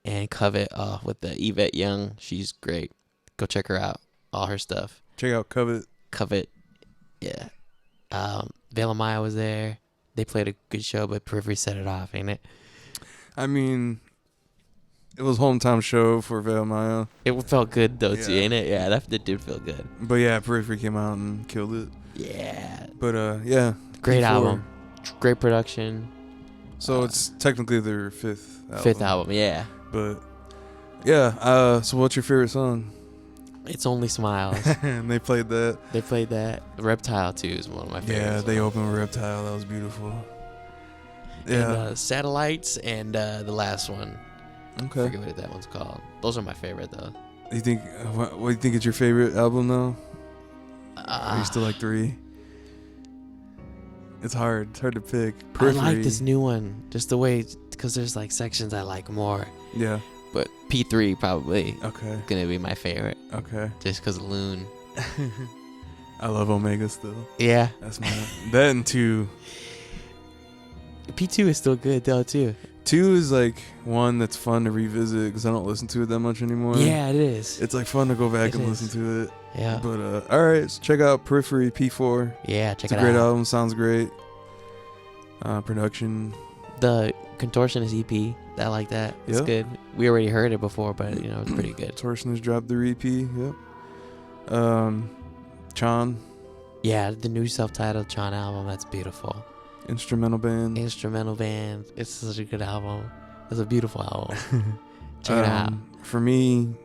and Covet with the Yvette Young. She's great. Go check her out. All her stuff. Check out Covet. Covet. Yeah. Maya was there. They played a good show, but Periphery set it off, ain't it? I mean, it was hometown show for Veil Maya. It felt good though, too, Yeah. ain't it? Yeah, that did feel good. But yeah, Periphery came out and killed it. Yeah. But yeah. Great P4. album. Great production. So it's technically their fifth album. Fifth album, yeah. But yeah. So what's your favorite song? It's Only Smiles. And they played that. They played that. Reptile 2 is one of my favorites. Yeah, they opened with Reptile. That was beautiful. Yeah. And Satellites and the last one. I Okay. forget what that one's called. Those are my favorite though. You think? What do you think is your favorite album though? Are you still like 3? It's hard. It's hard to pick. I Periphery. like this new one, just the way, because there's like sections I like more. Yeah. But P3 probably Okay. gonna be my favorite, Okay. just because of Loon. I love Omega still. Yeah. That's my that and 2. P2 is still good though too. 2 is like one that's fun to revisit because I don't listen to it that much anymore. Yeah, it is. It's like fun to go back It and is. listen to it. Yeah. But all right, so check out Periphery P4. Yeah, check It's a it great out. album. Sounds great. Production. The Contortionist EP, I like that. It's Yeah. good. We already heard it before, but it's pretty good. Torsionist dropped their EP. Yep. Chan, Yeah, the new self-titled John album, that's beautiful. instrumental band. Instrumental band. It's such a good album. It's a beautiful album. Check it out. For me,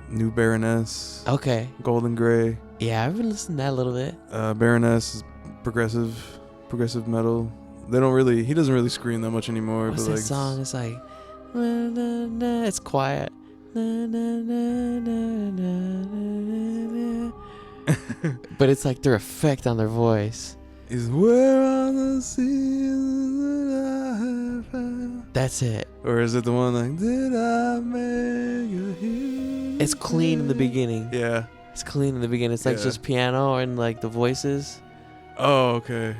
New Baroness, Okay. Golden Gray. Yeah, I've been listening to that a little bit. Baroness is progressive metal. He doesn't really scream that much anymore. What's but that like, song? It's like, na, na, na. It's quiet. Na, na, na, na, na, na, na. But it's like their effect on their voice. Is where on the seas that I have found. That's it. Or is it the one like, did I make you hear? It's clean in the beginning. Yeah. It's clean in the beginning. It's like Yeah. just piano and like the voices. Oh, okay.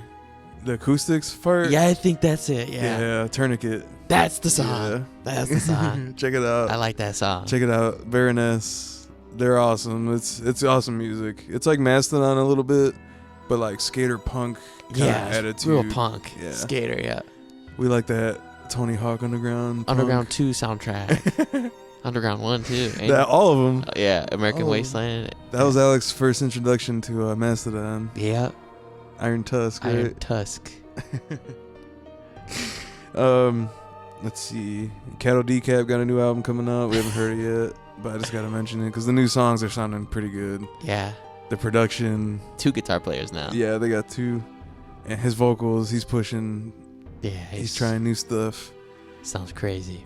The acoustics part? Yeah, I think that's it. Yeah. Yeah, Tourniquet. That's the song. Yeah. That's the song. Check it out. I like that song. Check it out. Baroness. They're awesome. It's awesome music. It's like Mastodon a little bit, but like skater punk kind Yeah, of it's attitude. real punk. Yeah. Skater, yeah. We like that Tony Hawk Underground. punk. Underground 2 soundtrack. Underground 1 too. ain't That it? all of them. Yeah, American All of 'em. Wasteland. That was Alex's first introduction to Mastodon. Yeah. Iron Tusk, right? Iron Tusk. Let's see. Cattle Decap got a new album coming out. We haven't heard it yet, but I just gotta mention it because the new songs are sounding pretty good. Yeah. The production, 2 guitar players now. yeah, they got 2, and his vocals, he's pushing. Yeah. He's trying new stuff. Sounds crazy.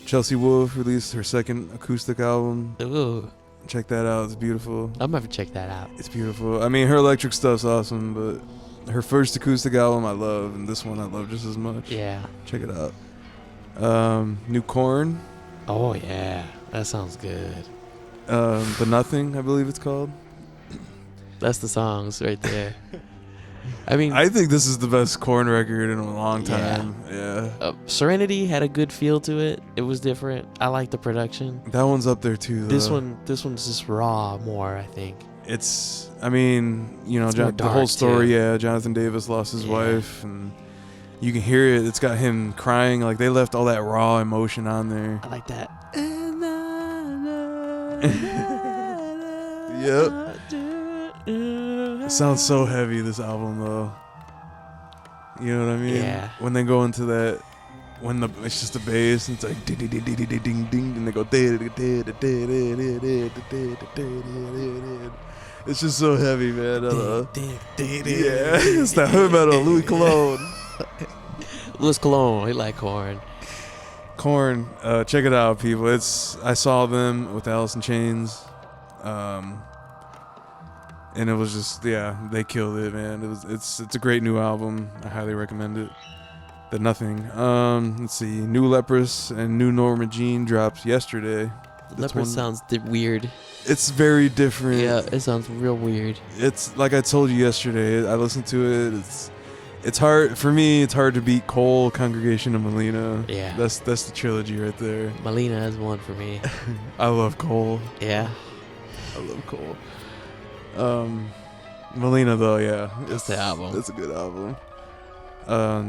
Chelsea Wolfe released her second acoustic album. Ooh. Check that out. It's beautiful. I'm gonna have to check that out. It's beautiful. I mean, her electric stuff's awesome, but her first acoustic album I love, and this one I love just as much. Yeah. Check it out. New Corn, Oh yeah. That sounds good. The Nothing, I believe it's called. That's the songs right there. I mean, I think this is the best Corn record in a long Yeah. time. Yeah. Serenity had a good feel to it. It was different. I like the production. That one's up there too. This though. one's just raw more, I think. It's, I mean, you know, It's more the whole dark, story. too. Yeah, Jonathan Davis lost his Yeah. wife, and you can hear it. It's got him crying. Like they left all that raw emotion on there. I like that. Yep. It sounds so heavy, this album, though. You know what I mean? Yeah. When they go into that, it's just the bass, and it's like ding ding ding ding ding ding ding, and they go. It's just so heavy, man. Yeah, it's that hood metal, Louis Cologne. Louis Cologne, he like Corn. Corn, check it out, people. I saw them with Alice in Chains, and it was just, yeah, they killed it, man. It's a great new album. I highly recommend it. The Nothing. Let's see, New Leprous and New Norma Jean dropped yesterday. Leopard sounds weird. It's very different. Yeah, it sounds real weird. It's like I told you yesterday. I listened to it. It's hard for me. It's hard to beat Cole, Congregation, and Melina. Yeah. That's the trilogy right there. Melina is one for me. I love Cole. Yeah. I love Cole. Melina though, yeah, It's the album. It's a good album.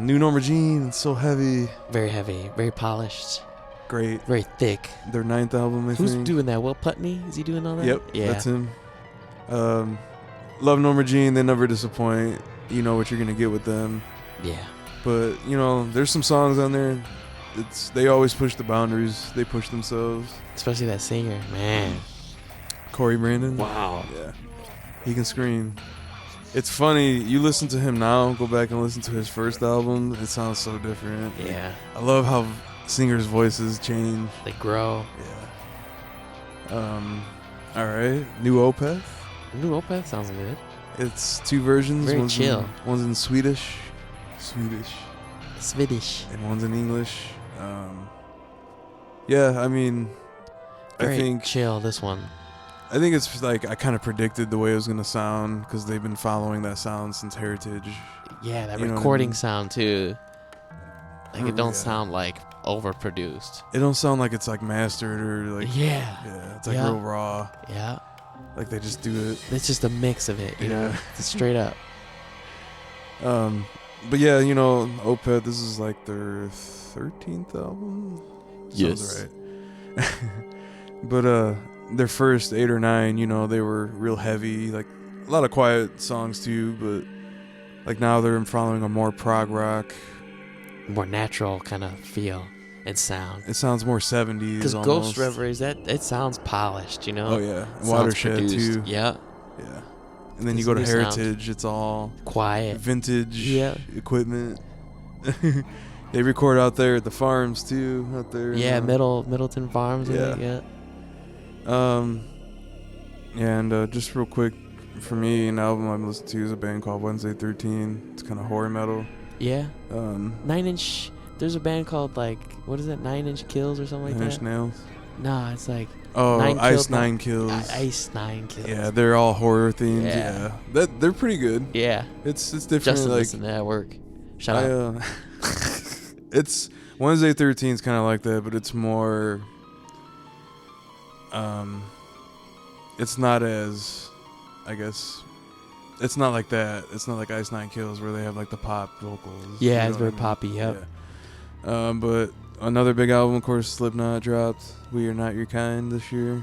New Norma Jean, it's so heavy. Very heavy, very polished, Great. very thick. Their 9th album, I Who's think. doing that? Will Putney? Is he doing all that? Yep. Yeah. That's him. Love Norma Jean. They never disappoint. you know what you're gonna get with them. Yeah. But you know, there's some songs on there. They always push the boundaries. They push themselves. Especially that singer, man. Corey Brandon. Wow. Yeah, he can scream. It's funny. You listen to him now. Go back and listen to his first album. It sounds so different. Yeah. I love how singers' voices change. They grow. Yeah. All right. New Opeth. New Opeth sounds good. It's 2 versions. Very chill. One's in Swedish, Swedish. and one's in English. Yeah, I mean, Very I think chill, this one. I think it's like I kind of predicted the way it was gonna sound because they've been following that sound since Heritage. Yeah, that You know what I recording mean? sound too. Like it don't Yeah. sound like overproduced. It don't sound like it's like mastered or like Yeah. it's like Yeah. real raw. Yeah. Like they just do it. It's just a mix of it, you know? Yeah. It's straight up. But yeah, you know, Opeth. This is like their 13th album. Yes. Sounds right. But their first 8 or 9, you know, they were real heavy, like a lot of quiet songs too. But like now they're following a more prog rock. More natural kind of feel and sound. It sounds more 70s. Because almost. Ghost Reveries, it sounds polished, you know? Oh yeah, Sounds Watershed produced. too. Yeah. Yeah. And then you It's go a to new sound. Heritage. It's all Quiet. vintage Yeah. equipment. They record out there at the farms too. Out there. Yeah, Middleton Farms. Yeah. I think, yeah. Yeah, and just real quick, for me, an album I'm listening to is a band called Wednesday 13. It's kind of horror metal. Yeah. Um, 9 Inch. There's a band called like what is it? 9 Inch Kills or something like Nine Inch that. Nails. Nah, it's like Oh, Nine Ice Kills, Nine Kills. Ice 9 Kills. Yeah, they're all horror themed. Yeah. Yeah, they're pretty good. Yeah. It's different. Justin like listened to that work. Shout I, out. it's Wednesday 13 is kind of like that, but it's more. It's not as, I guess, it's not like that. It's not like Ice Nine Kills where they have like the pop vocals. Yeah, you it's know very what I mean? poppy. Yep. Yeah. But another big album, of course, Slipknot dropped. We Are Not Your Kind this year.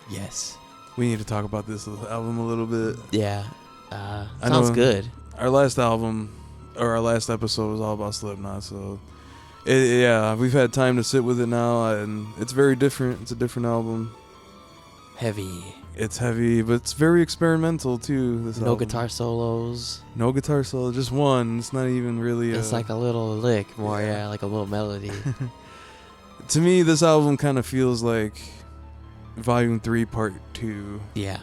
Yes. We need to talk about this album a little bit. Yeah. I Sounds know- good. Our last album, or our last episode, was all about Slipknot. So, yeah, we've had time to sit with it now, and it's very different. It's a different album. Heavy. It's heavy, but it's very experimental too. This No album. guitar solos. No guitar solo, just one. It's not even really. It's like a little lick more, yeah, like a little melody. To me, this album kind of feels like Volume 3, Part 2. Yeah.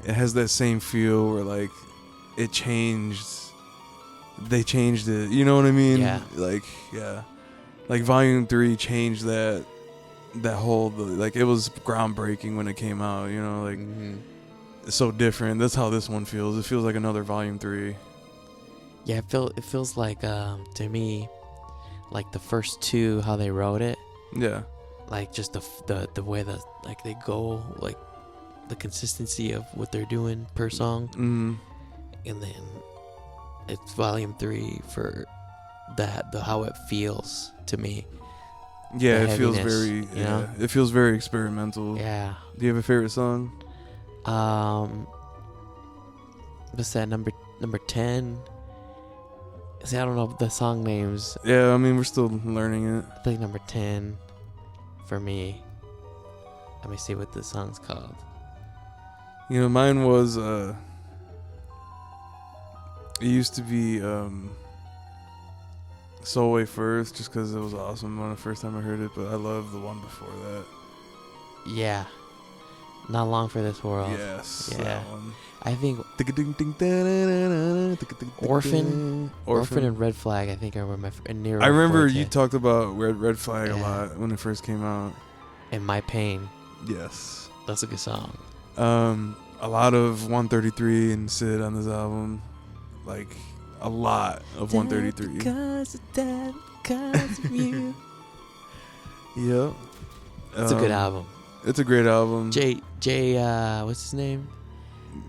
It has that same feel where like it changed. They changed it. You know what I mean? Yeah. Like like Volume 3 changed that whole like it was groundbreaking when it came out. You know, like it's so different. That's how this one feels. It feels like another Volume 3. Yeah, it feels like to me, like the first two, how they wrote it, Yeah. like just the way that like they go, like the consistency of what they're doing per song, and then it's Volume 3 for the how it feels to me. Yeah, The it feels heaviness, very. you know? It feels very experimental. Yeah. Do you have a favorite song? What's that number 10? See, I don't know the song names. Yeah, I mean we're still learning it. I think number 10 for me. Let me see what the song's called. You know, mine was. It used to be Soul Way First, just because it was awesome when the first time I heard it. But I love the one before that. Yeah. Not Long for This World. Yes. Yeah. That one. I think Orphan and Red Flag, I think I remember near. I remember you talked about Red Flag a Yeah. lot when it first came out. And My Pain. Yes. That's a good song. A lot of 133 and Sid on this album. Like, a lot of 133. Because of you. Yep. It's a good album. It's a great album. Jay, what's his name?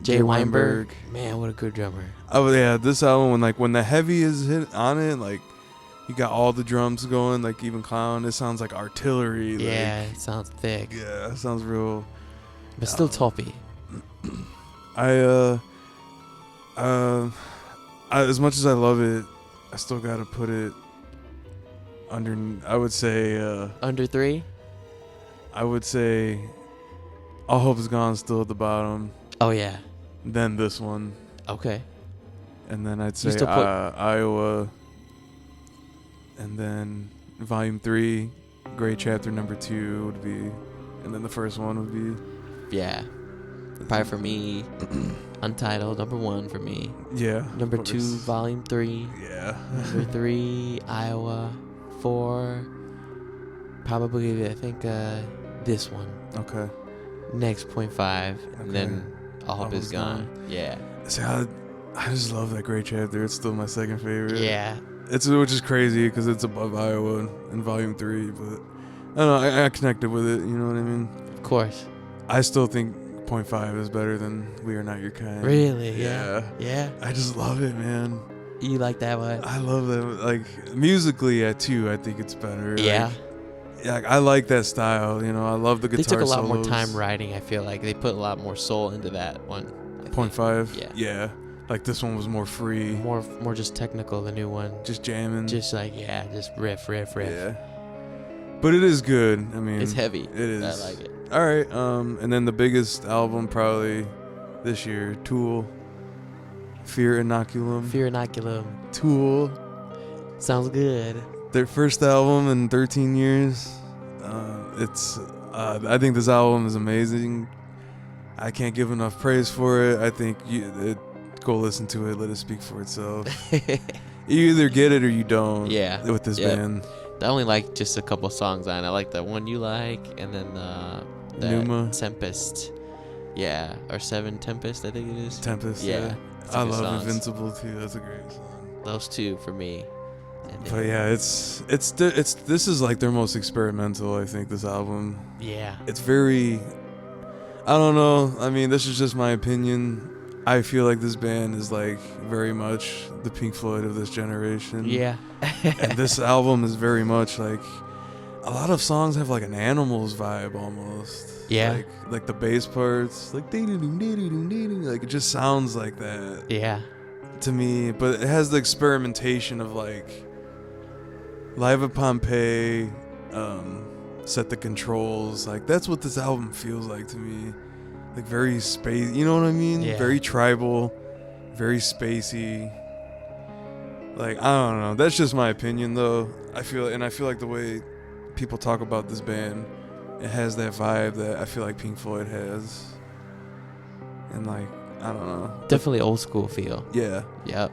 Jay Weinberg. Man, what a good drummer. Oh yeah, this album when the heavy is hit on it, like you got all the drums going, like even Clown. It sounds like artillery. Yeah, it sounds thick. Yeah, it sounds real. But still toppy. I As much as I love it, I still gotta put it under. I would say. Under 3? I would say. All Hope Is Gone still at the bottom. Oh yeah. Then this one, Okay. and then I'd You say still put- Iowa. And then Volume 3, Great Chapter number 2 would be, and then the first one would be. Yeah. Probably for me, Untitled, number 1 for me. Yeah. Number of 2, course. Volume 3. Yeah. Number 3, Iowa. 4, probably, I think, this one. Okay. Next, 0.5. And then All Hope Is Gone. Yeah. See, I just love that Great Chapter. It's still my second favorite. Yeah. Which is crazy because it's above Iowa in Volume 3, but I don't know. I connected with it. You know what I mean? Of course. I still think 0.5 is better than We Are Not Your Kind. Really? Yeah. Yeah. I just love it, man. You like that one? I love that. Like musically, too, I think it's better. Yeah. Like I like that style. You know, I love the guitar. They took a lot solos. more time writing, I feel like. They put a lot more soul into that one. I think. 0.5. Yeah. Yeah. Like this one was more free. More just technical, the new one. Just jamming. Just like, yeah, just riff. Yeah. But it is good. I mean, It's heavy. It is. I like it. All right. And then the biggest album probably this year, Tool. Fear Inoculum. Fear Inoculum. Tool. Sounds good. Their first album in 13 years. I think this album is amazing. I can't give enough praise for it. I think go listen to it. Let it speak for itself. You either get it or you don't. Yeah. With this Yep. band. I only like just a couple songs on it. I like the one you like, and then the Numa. Tempest. Yeah, or 7 Tempest, I think it is. Tempest. Yeah. It's I good love songs. Invincible too. That's a great song. Those 2 for me. And then- But yeah, it's this is like their most experimental. I think this album. Yeah. It's very. I don't know. I mean, this is just my opinion. I feel like this band is like very much the Pink Floyd of this generation. Yeah. And this album is very much like a lot of songs have like an Animals vibe almost. Yeah. Like the bass parts, like like it just sounds like that Yeah. to me. But it has the experimentation of like Live at Pompeii, Set the Controls. Like that's what this album feels like to me. Like very space, you know what I mean? Yeah. Very tribal, very spacey. Like I don't know. That's just my opinion, though. I feel like the way people talk about this band, it has that vibe that I feel like Pink Floyd has. And like I don't know. Definitely old school feel. Yeah. Yep.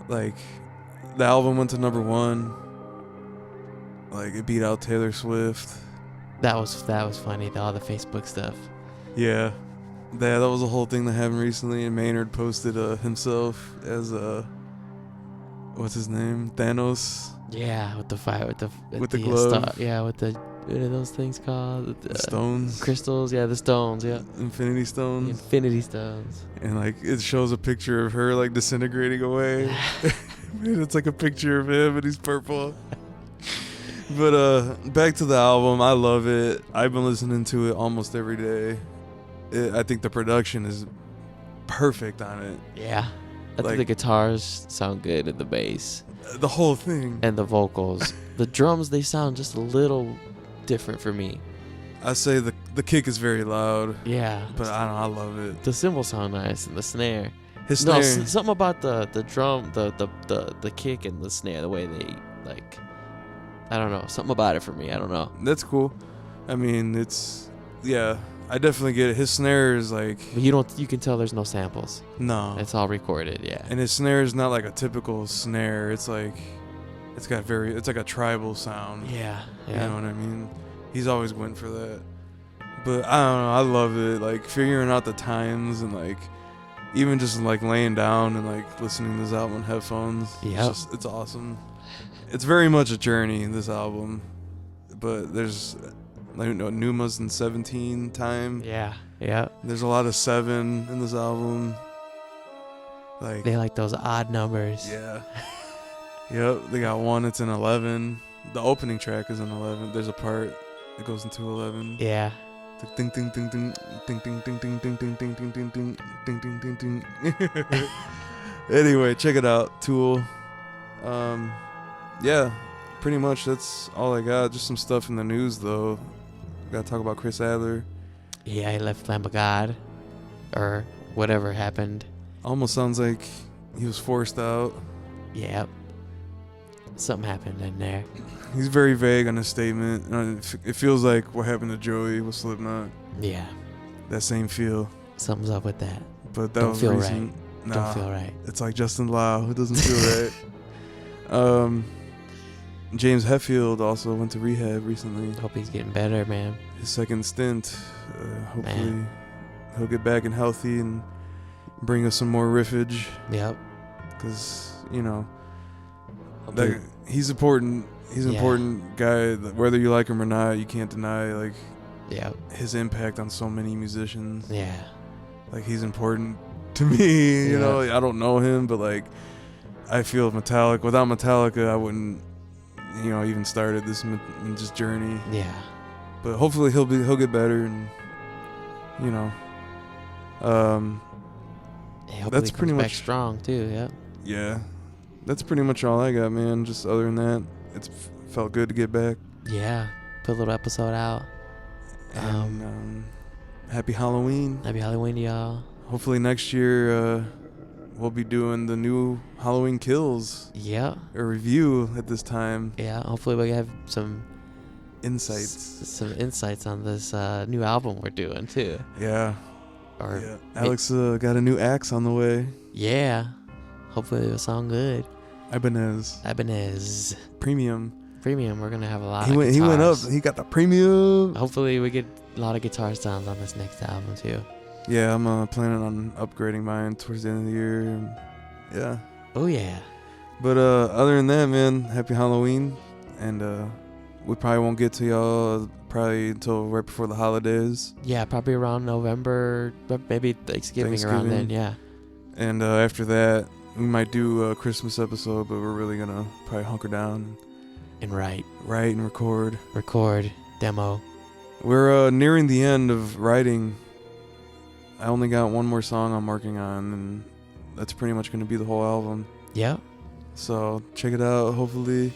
Like the album went to number 1. Like it beat out Taylor Swift. That was funny. All the Facebook stuff. Yeah. That was a whole thing that happened recently, and Maynard posted himself as what's his name? Thanos. Yeah, with the fire, with the glove. yeah, with the what are those things called? The stones. Crystals. Yeah, the stones. Yeah. Infinity The stones. Infinity Stones. And like it shows a picture of her like disintegrating away. And it's like a picture of him and he's purple. But back to the album. I love it. I've been listening to it almost every day. I think the production is perfect on it. Yeah. I Like- think the guitars sound good and the bass The whole thing. and the vocals. The drums, they sound just a little different for me. I say the kick is very loud, Yeah. but I don't know, I love it. The cymbals sound nice and the snare. His No, snare. something about the drum, the kick and the snare, the way they like. I don't know. Something about it for me. I don't know. That's cool. I mean, yeah, I definitely get it. His snare is like, But you can tell there's no samples. no. It's all recorded. Yeah. And his snare is not like a typical snare. It's like, it's like a tribal sound. Yeah. You Yeah. know what I mean? He's always went for that. But I don't know. I love it. Like figuring out the times and like even just like laying down and like listening to this album in headphones. Yep. It's awesome. It's very much a journey, this album. But there's like Numa's in 17 time. Yeah. Yeah. There's a lot of 7 in this album. Like They like those odd numbers. yeah. Yep, they got one that's in 11. The opening track is in 11. There's a part that goes into 11. Yeah. Ding ding ding ding ding ding ding ding ding ding ding ding ding ding ding ding ding ding. Anyway, check it out, Tool. Yeah, pretty much that's all I got. Just some stuff in the news though. Gotta talk about Chris Adler. Yeah, he left Lamb of God, or whatever happened. Almost sounds like he was forced out. Yep. Something happened in there. He's very vague on his statement. It feels like what happened to Joey with Slipknot. Yeah. That same feel. Something's up with that. But that Don't was feel recent. right. Nah, Don't feel right. it's like Justin Lau. It doesn't feel right. James Hetfield also went to rehab recently. Hope he's getting better, man. His second stint. Hopefully he'll get back and healthy and bring us some more riffage. Yep. Because, you know, he's important. He's an important guy. Whether you like him or not, you can't deny like his impact on so many musicians. Yeah. Like he's important to me. You know, I don't know him, but like I feel Metallica. Without Metallica, I wouldn't, you know, even started this just journey. Yeah. But hopefully he'll get better, and you know, that's pretty much back strong too. Yep. Yeah, that's pretty much all I got, man. Just other than that, it's felt good to get back. Yeah, put a little episode out. And happy Halloween. Happy Halloween, y'all. Hopefully next year we'll be doing the new Halloween Kills. Yeah. A review at this time. Yeah. Hopefully we have some insights. On this new album we're doing too. Yeah. Alex got a new axe on the way. Yeah. Hopefully it'll sound good. Ibanez. Premium. We're gonna have a lot. He went up. He got the premium. Hopefully we get a lot of guitar sounds on this next album too. Yeah, I'm planning on upgrading mine towards the end of the year. Yeah. Oh yeah. But other than that, man, happy Halloween, and we probably won't get to y'all probably until right before the holidays. Yeah, probably around November, but maybe Thanksgiving around then. Yeah. And after that, we might do a Christmas episode, but we're really gonna probably hunker down and write and record demo. We're nearing the end of writing. I only got one more song I'm working on, and that's pretty much gonna be the whole album. Yeah. So check it out. Hopefully,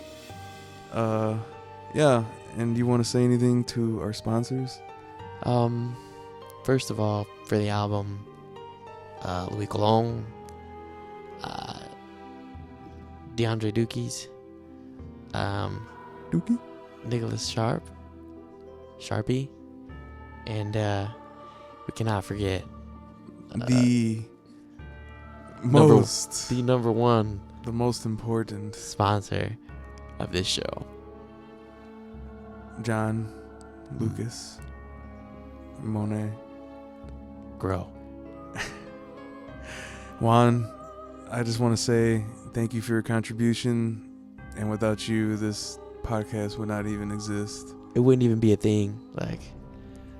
yeah. And you want to say anything to our sponsors? First of all, for the album, Louis Cologne, DeAndre Dookies, Nicholas Sharpie, and we cannot forget the most important sponsor of this show, John Lucas Monet. Grow. Juan, I just want to say thank you for your contribution, and without you, this podcast would not even exist. It wouldn't even be a thing.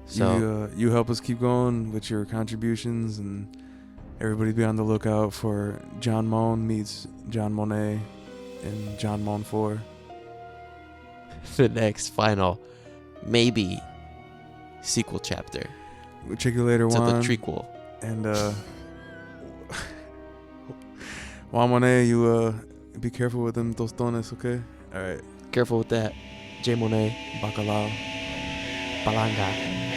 So you help us keep going with your contributions, and everybody be on the lookout for John Moan meets John Monet and John Moan 4. The next final, maybe, sequel chapter. We'll check you later, Juan. To the trequel. And Juan Monet, you be careful with them tostones, okay? All right. Careful with that. J Monet. Bacalao. Palanga.